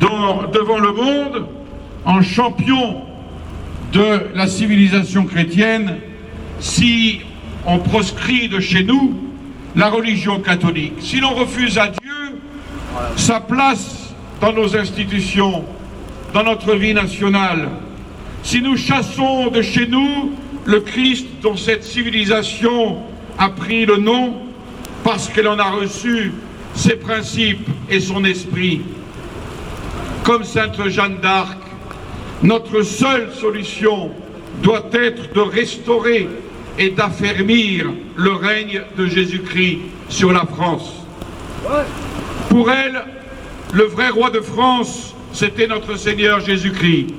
devant le monde en champion de la civilisation chrétienne si on proscrit de chez nous la religion catholique, si l'on refuse à Dieu sa place dans nos institutions, dans notre vie nationale, si nous chassons de chez nous le Christ dont cette civilisation a pris le nom parce qu'elle en a reçu ses principes et son esprit. Comme Sainte Jeanne d'Arc, notre seule solution doit être de restaurer et d'affermir le règne de Jésus-Christ sur la France. Pour elle, le vrai roi de France, c'était notre Seigneur Jésus-Christ.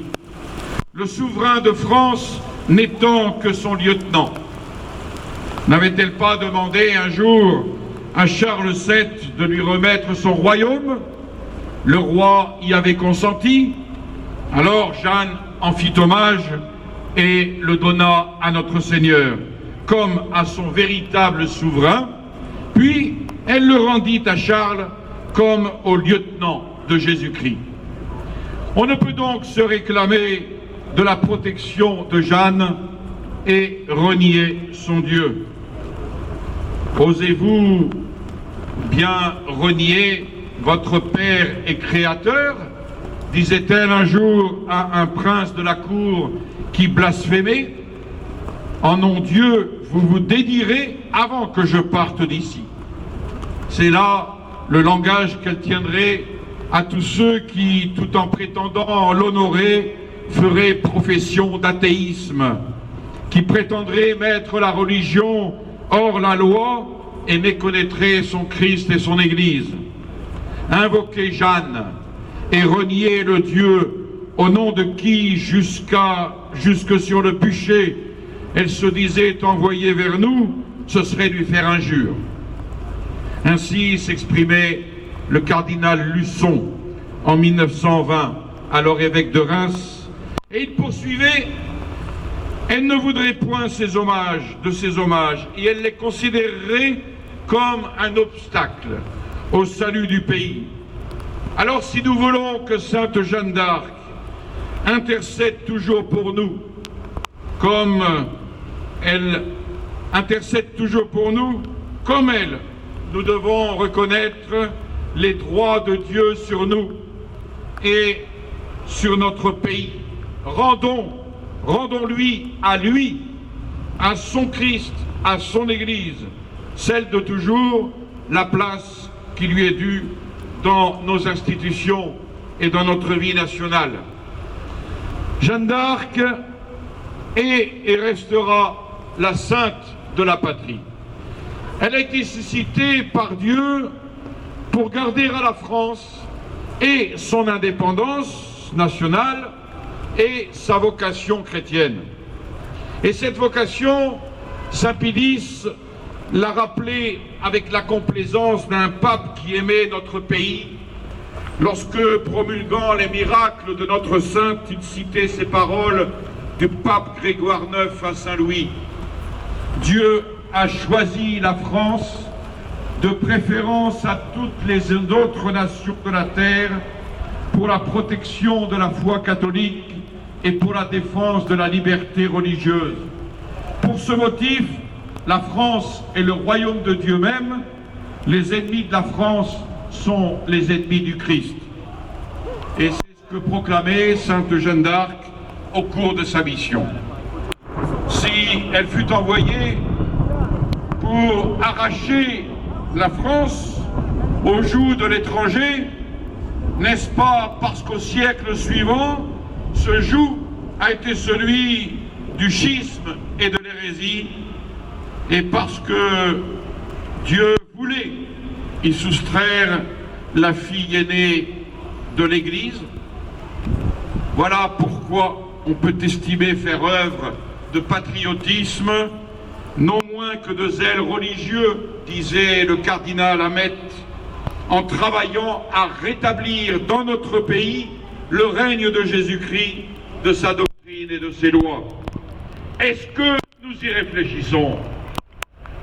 Le souverain de France n'étant que son lieutenant. N'avait-elle pas demandé un jour à Charles VII de lui remettre son royaume? Le roi y avait consenti. Alors Jeanne en fit hommage et le donna à notre Seigneur, comme à son véritable souverain, puis elle le rendit à Charles comme au lieutenant de Jésus-Christ. On ne peut donc se réclamer de la protection de Jeanne et renier son Dieu. Osez-vous bien renier votre Père et Créateur, disait-elle un jour à un prince de la cour qui blasphémait. En nom Dieu, vous vous dédierez avant que je parte d'ici. C'est là le langage qu'elle tiendrait à tous ceux qui, tout en prétendant l'honorer, feraient profession d'athéisme, qui prétendraient mettre la religion hors la loi et méconnaîtraient son Christ et son Église. Invoquer Jeanne et renier le Dieu au nom de qui, jusque sur le bûcher, elle se disait envoyée vers nous, ce serait lui faire injure. Ainsi s'exprimait le cardinal Luçon en 1920, alors évêque de Reims, et il poursuivait: elle ne voudrait point de ces hommages, et elle les considérerait comme un obstacle au salut du pays. Alors si nous voulons que Sainte Jeanne d'Arc intercède toujours pour nous, comme elle, nous devons reconnaître les droits de Dieu sur nous et sur notre pays. Rendons-lui, à son Christ, à son Église, celle de toujours, la place qui lui est due dans nos institutions et dans notre vie nationale. Jeanne d'Arc est et restera la sainte de la patrie. Elle a été suscitée par Dieu pour garder à la France et son indépendance nationale et sa vocation chrétienne. Et cette vocation, Saint Pie X l'a rappelée avec la complaisance d'un pape qui aimait notre pays, lorsque, promulguant les miracles de notre sainte, il citait ces paroles du pape Grégoire IX à Saint-Louis. Dieu a choisi la France de préférence à toutes les autres nations de la terre, pour la protection de la foi catholique et pour la défense de la liberté religieuse. Pour ce motif, la France est le royaume de Dieu même. Les ennemis de la France sont les ennemis du Christ. Et c'est ce que proclamait Sainte Jeanne d'Arc au cours de sa mission. Si elle fut envoyée pour arracher la France au joug de l'étranger, n'est-ce pas parce qu'au siècle suivant, ce joug a été celui du schisme et de l'hérésie, et parce que Dieu voulait y soustraire la fille aînée de l'Église? Voilà pourquoi on peut estimer faire œuvre de patriotisme, non moins que de zèle religieux, disait le cardinal Hamet, en travaillant à rétablir dans notre pays le règne de Jésus-Christ, de sa doctrine et de ses lois. Est-ce que nous y réfléchissons?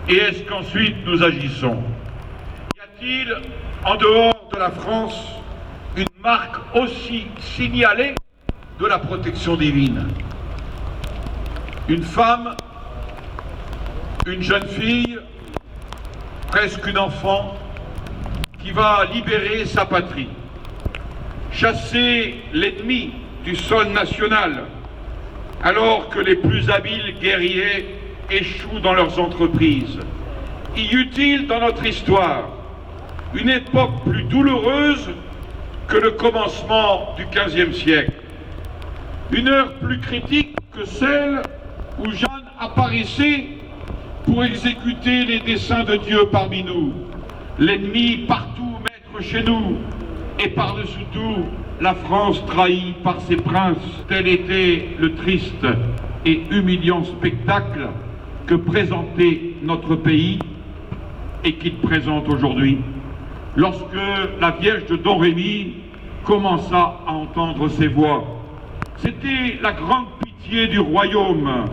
Et est-ce qu'ensuite nous agissons? Y a-t-il, en dehors de la France, une marque aussi signalée de la protection divine? Une femme, une jeune fille, presque une enfant, qui va libérer sa patrie, chasser l'ennemi du sol national, alors que les plus habiles guerriers échouent dans leurs entreprises. Y eut-il dans notre histoire une époque plus douloureuse que le commencement du XVe siècle? Une heure plus critique que celle où Jeanne apparaissait pour exécuter les desseins de Dieu parmi nous? L'ennemi partout maître chez nous, et par-dessus tout, la France trahie par ses princes. Tel était le triste et humiliant spectacle que présentait notre pays et qu'il présente aujourd'hui, lorsque la Vierge de Domrémy commença à entendre ses voix. C'était la grande pitié du royaume.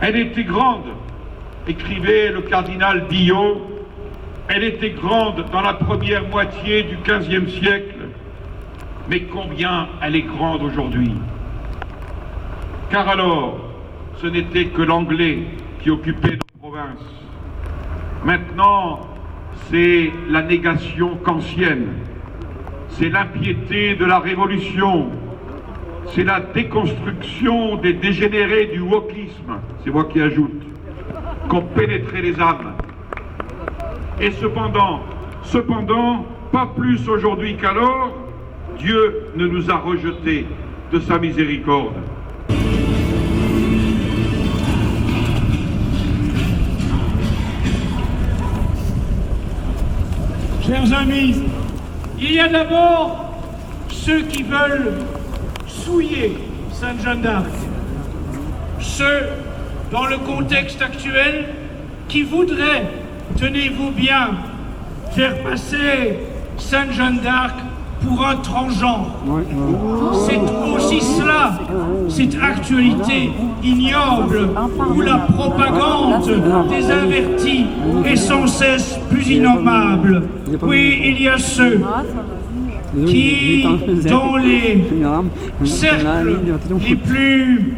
Elle était grande, écrivait le cardinal Billot. Elle était grande dans la première moitié du XVe siècle, mais combien elle est grande aujourd'hui? Car alors, ce n'était que l'anglais qui occupait nos provinces. Maintenant, c'est la négation kantienne, c'est l'impiété de la révolution, c'est la déconstruction des dégénérés du wokisme, c'est moi qui ajoute, qu'ont pénétré les âmes. Et cependant, pas plus aujourd'hui qu'alors, Dieu ne nous a rejetés de sa miséricorde. Chers amis, il y a d'abord ceux qui veulent souiller Sainte Jeanne d'Arc, ceux, dans le contexte actuel, qui voudraient, tenez-vous bien, faire passer Sainte Jeanne d'Arc pour un transgenre. C'est aussi cela, cette actualité ignoble où la propagande des avertis est sans cesse plus innommable. Oui, il y a ceux qui, dans les cercles les plus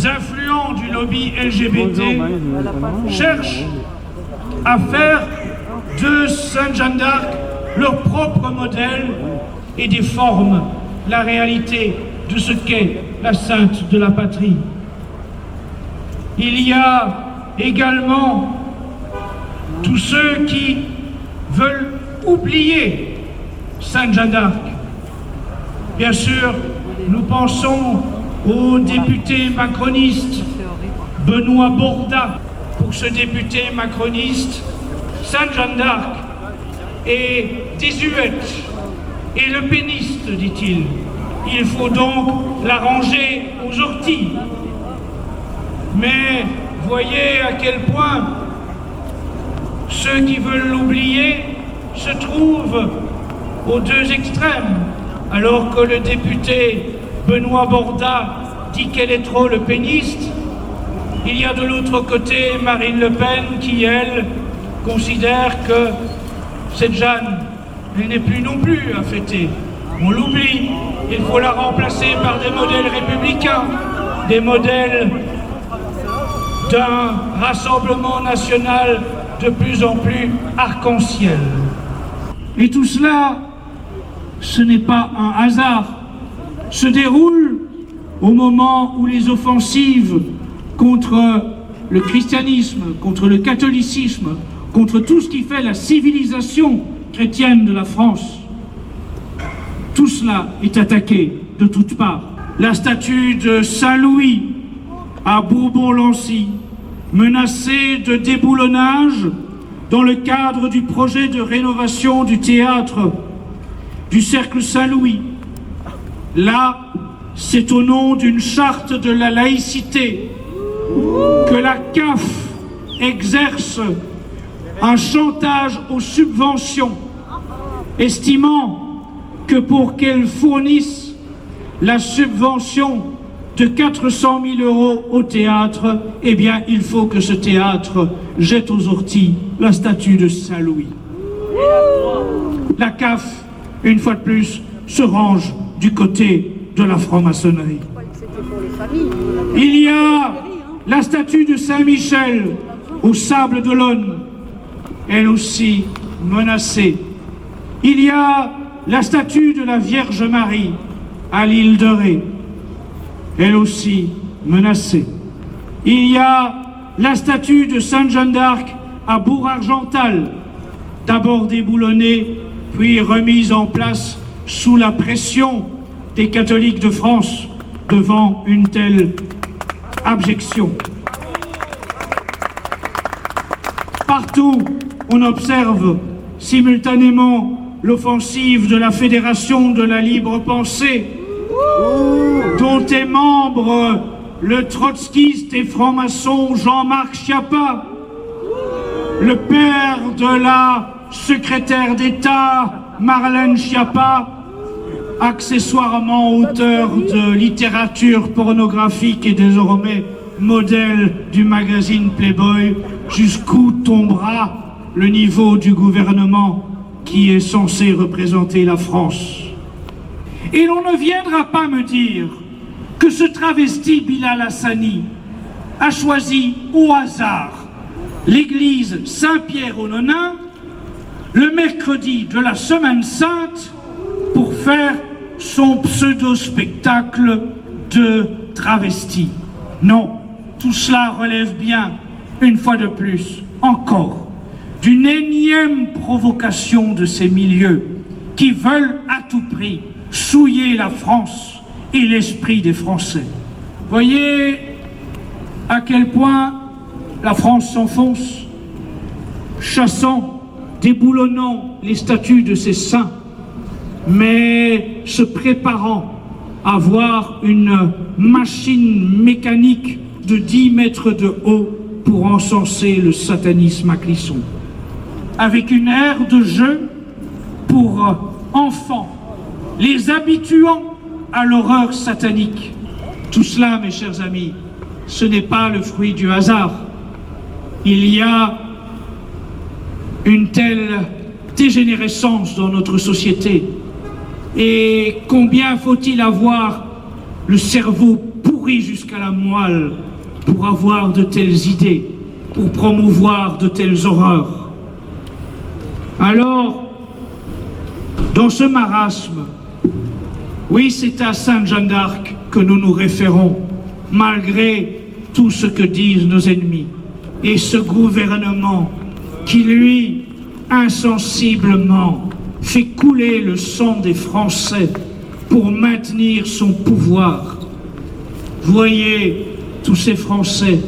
influents du lobby LGBT, cherchent à faire de Sainte Jeanne d'Arc leur propre modèle et déforment la réalité de ce qu'est la sainte de la patrie. Il y a également tous ceux qui veulent oublier Sainte Jeanne d'Arc. Bien sûr, nous pensons au député macroniste Benoît Borda. Pour ce député macroniste, Sainte Jeanne d'Arc est désuète et le péniste, dit-il. Il faut donc la ranger aux orties. Mais voyez à quel point ceux qui veulent l'oublier se trouvent aux deux extrêmes. Alors que le député Benoît Borda dit qu'elle est trop le péniste, il y a de l'autre côté Marine Le Pen qui, elle, considère que cette Jeanne, elle n'est plus non plus à fêter. On l'oublie, il faut la remplacer par des modèles républicains, des modèles d'un rassemblement national de plus en plus arc-en-ciel. Et tout cela, ce n'est pas un hasard, se déroule au moment où les offensives contre le christianisme, contre le catholicisme, contre tout ce qui fait la civilisation chrétienne de la France, tout cela est attaqué de toutes parts. La statue de Saint-Louis à Bourbon-Lancy, menacée de déboulonnage dans le cadre du projet de rénovation du théâtre du Cercle Saint-Louis. Là, c'est au nom d'une charte de la laïcité que la CAF exerce un chantage aux subventions, estimant que pour qu'elle fournisse la subvention de 400 000 € au théâtre, eh bien, il faut que ce théâtre jette aux orties la statue de Saint-Louis. La CAF, une fois de plus, se range du côté de la franc-maçonnerie. Il y a la statue de Saint-Michel au Sable d'Olonne, elle aussi menacée. Il y a la statue de la Vierge Marie à l'île de Ré, elle aussi menacée. Il y a la statue de Sainte Jeanne d'Arc à Bourg-Argental, d'abord déboulonnée, puis remise en place sous la pression des catholiques de France devant une telle abjection. Partout, on observe simultanément l'offensive de la Fédération de la libre pensée, dont est membre le trotskiste et franc-maçon Jean-Marc Schiappa, le père de la secrétaire d'État Marlène Schiappa, accessoirement auteur de littérature pornographique et désormais modèle du magazine Playboy. Jusqu'où tombera le niveau du gouvernement qui est censé représenter la France? Et l'on ne viendra pas me dire que ce travesti Bilal Hassani a choisi au hasard l'église Saint-Pierre aux Nonains le mercredi de la Semaine Sainte pour faire son pseudo-spectacle de travesti. Non, tout cela relève bien, une fois de plus, encore, d'une énième provocation de ces milieux qui veulent à tout prix souiller la France et l'esprit des Français. Voyez à quel point la France s'enfonce, chassant, déboulonnant les statues de ses saints, mais se préparant à voir une machine mécanique de 10 mètres de haut pour encenser le satanisme à Clisson, avec une aire de jeu pour enfants, les habituant à l'horreur satanique. Tout cela, mes chers amis, ce n'est pas le fruit du hasard. Il y a une telle dégénérescence dans notre société. Et combien faut-il avoir le cerveau pourri jusqu'à la moelle pour avoir de telles idées, pour promouvoir de telles horreurs? Alors, dans ce marasme, oui, c'est à Sainte Jeanne d'Arc que nous nous référons, malgré tout ce que disent nos ennemis. Et ce gouvernement qui, lui, insensiblement, fait couler le sang des Français pour maintenir son pouvoir. Voyez tous ces Français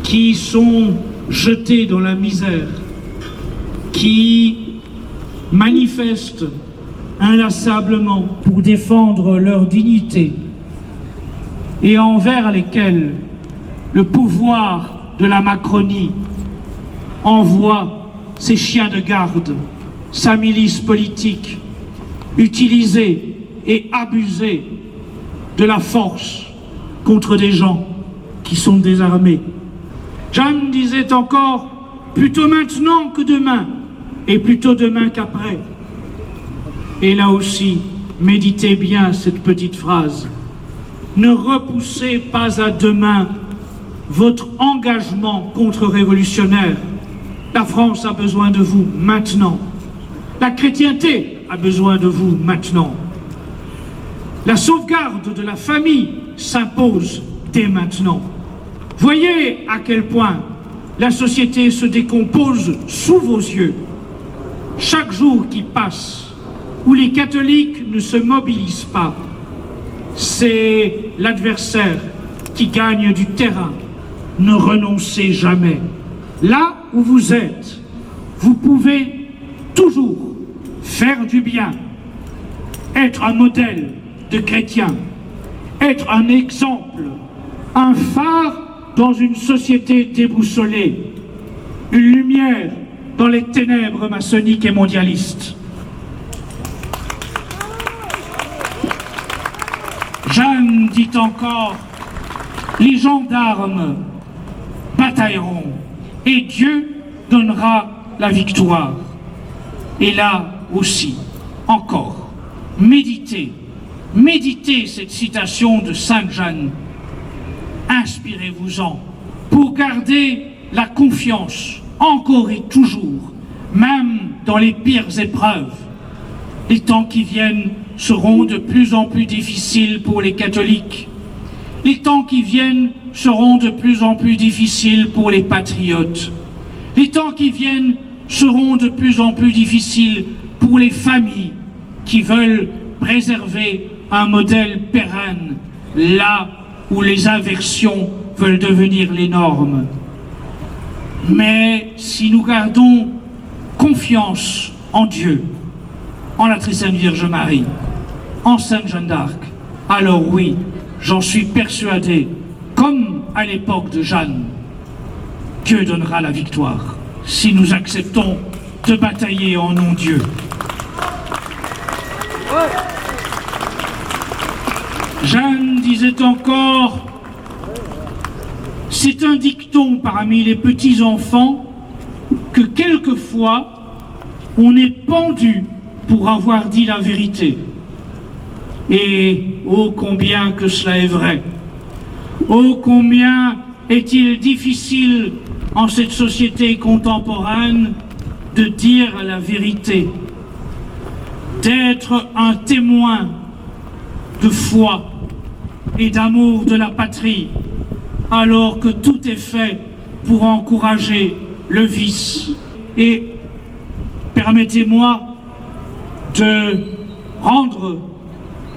qui sont jetés dans la misère, qui manifestent inlassablement pour défendre leur dignité et envers lesquels le pouvoir de la Macronie envoie ses chiens de garde, sa milice politique, utiliser et abuser de la force contre des gens qui sont désarmés. Jeanne disait encore plutôt maintenant que demain, et plutôt demain qu'après. Et là aussi, méditez bien cette petite phrase. Ne repoussez pas à demain votre engagement contre-révolutionnaire. La France a besoin de vous maintenant. La chrétienté a besoin de vous maintenant. La sauvegarde de la famille s'impose dès maintenant. Voyez à quel point la société se décompose sous vos yeux. Chaque jour qui passe, où les catholiques ne se mobilisent pas, c'est l'adversaire qui gagne du terrain. Ne renoncez jamais. Là où vous êtes, vous pouvez toujours faire du bien, être un modèle de chrétien, être un exemple, un phare dans une société déboussolée, une lumière dans les ténèbres maçonniques et mondialistes. Jeanne dit encore, les gendarmes batailleront et Dieu donnera la victoire. Et là aussi, encore, méditez cette citation de Sainte Jeanne. Inspirez-vous-en pour garder la confiance, encore et toujours, même dans les pires épreuves. Les temps qui viennent seront de plus en plus difficiles pour les catholiques. Les temps qui viennent seront de plus en plus difficiles pour les patriotes. Les temps qui viennent seront de plus en plus difficiles pour les familles qui veulent préserver un modèle pérenne, là où les inversions veulent devenir les normes. Mais si nous gardons confiance en Dieu, en la très sainte Vierge Marie, en Sainte Jeanne d'Arc, alors oui, j'en suis persuadé, comme à l'époque de Jeanne, Dieu donnera la victoire, si nous acceptons de batailler en nom de Dieu. Jeanne disait encore, c'est un dicton parmi les petits-enfants que quelquefois on est pendu pour avoir dit la vérité. Et oh combien que cela est vrai, oh combien est-il difficile en cette société contemporaine de dire la vérité, d'être un témoin de foi et d'amour de la patrie, alors que tout est fait pour encourager le vice. Et permettez-moi de rendre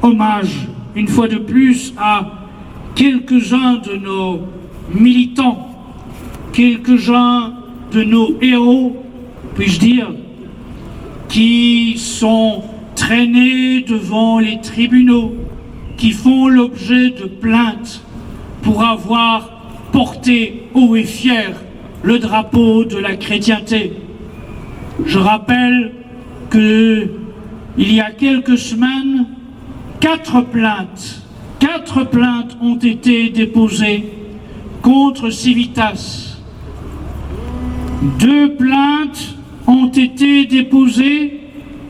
hommage une fois de plus à quelques-uns de nos militants, quelques-uns de nos héros, puis-je dire, qui sont traînés devant les tribunaux, qui font l'objet de plaintes pour avoir porté haut et fier le drapeau de la chrétienté. Je rappelle que il y a quelques semaines, 4 plaintes ont été déposées contre Civitas. 2 plaintes ont été déposées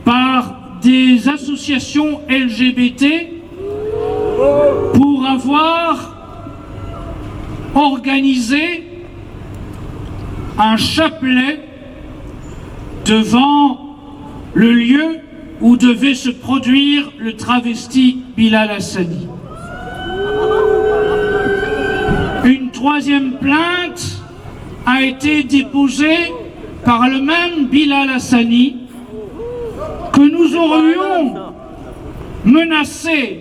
par des associations LGBT pour avoir organisé un chapelet devant le lieu où devait se produire le travesti Bilal Hassani. Une 3e plainte a été déposée par le même Bilal Hassani que nous aurions menacé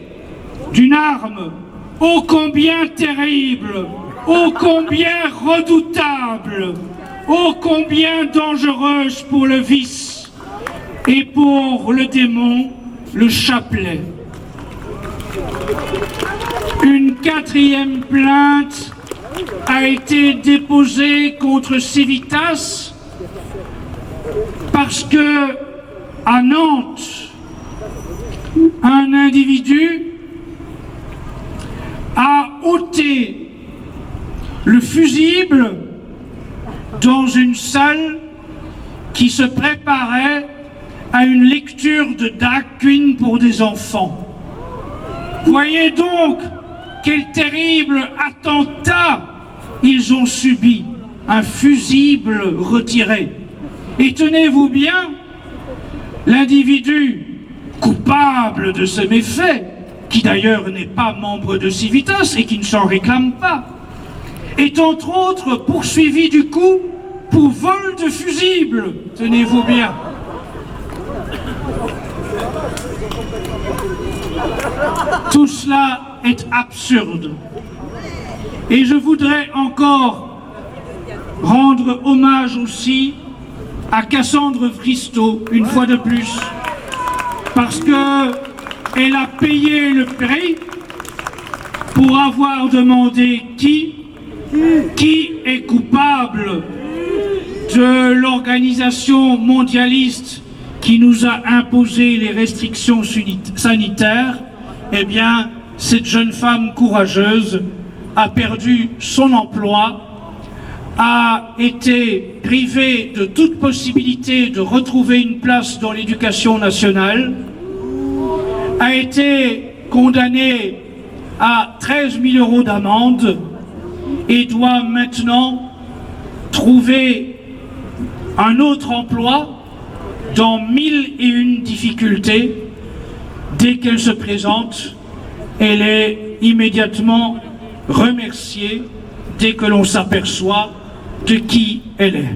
d'une arme ô combien terrible, ô combien redoutable, ô combien dangereuse pour le vice et pour le démon, le chapelet. Une 4e plainte a été déposée contre Civitas parce que à Nantes, un individu a ôté le fusible dans une salle qui se préparait à une lecture de drag queen pour des enfants. Voyez donc quel terrible attentat ils ont subi, un fusible retiré. Et tenez-vous bien, l'individu coupable de ce méfait, qui d'ailleurs n'est pas membre de Civitas et qui ne s'en réclame pas, est entre autres poursuivi du coup pour vol de fusible, tenez-vous bien. Tout cela est absurde. Et je voudrais encore rendre hommage aussi à Cassandre Vristo, une fois de plus, parce qu'elle a payé le prix pour avoir demandé qui est coupable de l'organisation mondialiste qui nous a imposé les restrictions sanitaires. Eh bien, cette jeune femme courageuse a perdu son emploi, a été privée de toute possibilité de retrouver une place dans l'éducation nationale, a été condamnée à 13 000 € d'amende et doit maintenant trouver un autre emploi dans 1001 difficultés. Dès qu'elle se présente, elle est immédiatement remerciée dès que l'on s'aperçoit de qui elle est.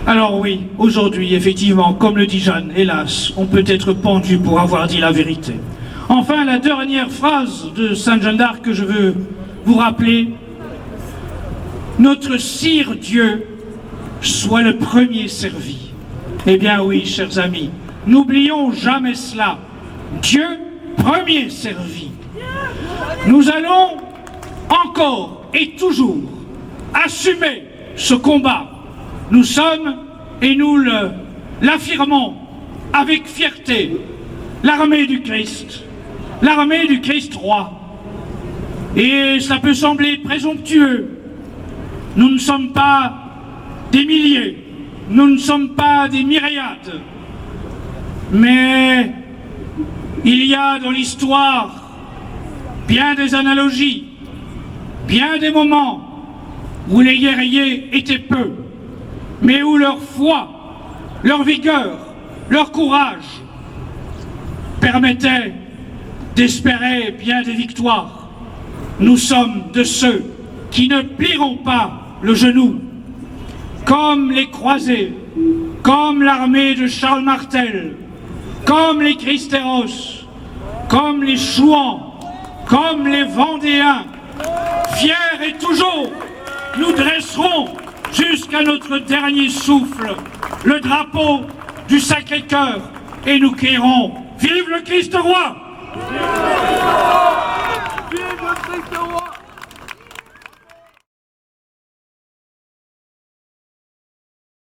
Alors oui, aujourd'hui, effectivement, comme le dit Jeanne, hélas, on peut être pendu pour avoir dit la vérité. Enfin, la dernière phrase de Sainte Jeanne d'Arc que je veux vous rappeler: notre Sire Dieu soit le premier servi. Eh bien oui, chers amis, n'oublions jamais cela. Dieu premier servi. Nous allons encore et toujours assumer ce combat. Nous sommes, et nous l'affirmons avec fierté, l'armée du Christ roi. Et cela peut sembler présomptueux. Nous ne sommes pas des milliers, nous ne sommes pas des myriades, mais il y a dans l'histoire bien des analogies, bien des moments où les guerriers étaient peu, mais où leur foi, leur vigueur, leur courage permettaient d'espérer bien des victoires. Nous sommes de ceux qui ne plieront pas le genou, comme les croisés, comme l'armée de Charles Martel, comme les Christéros, comme les Chouans, comme les Vendéens. Fiers et toujours, nous dresserons jusqu'à notre dernier souffle le drapeau du Sacré-Cœur et nous crierons « Vive le Christ roi !» Vive le Christ roi!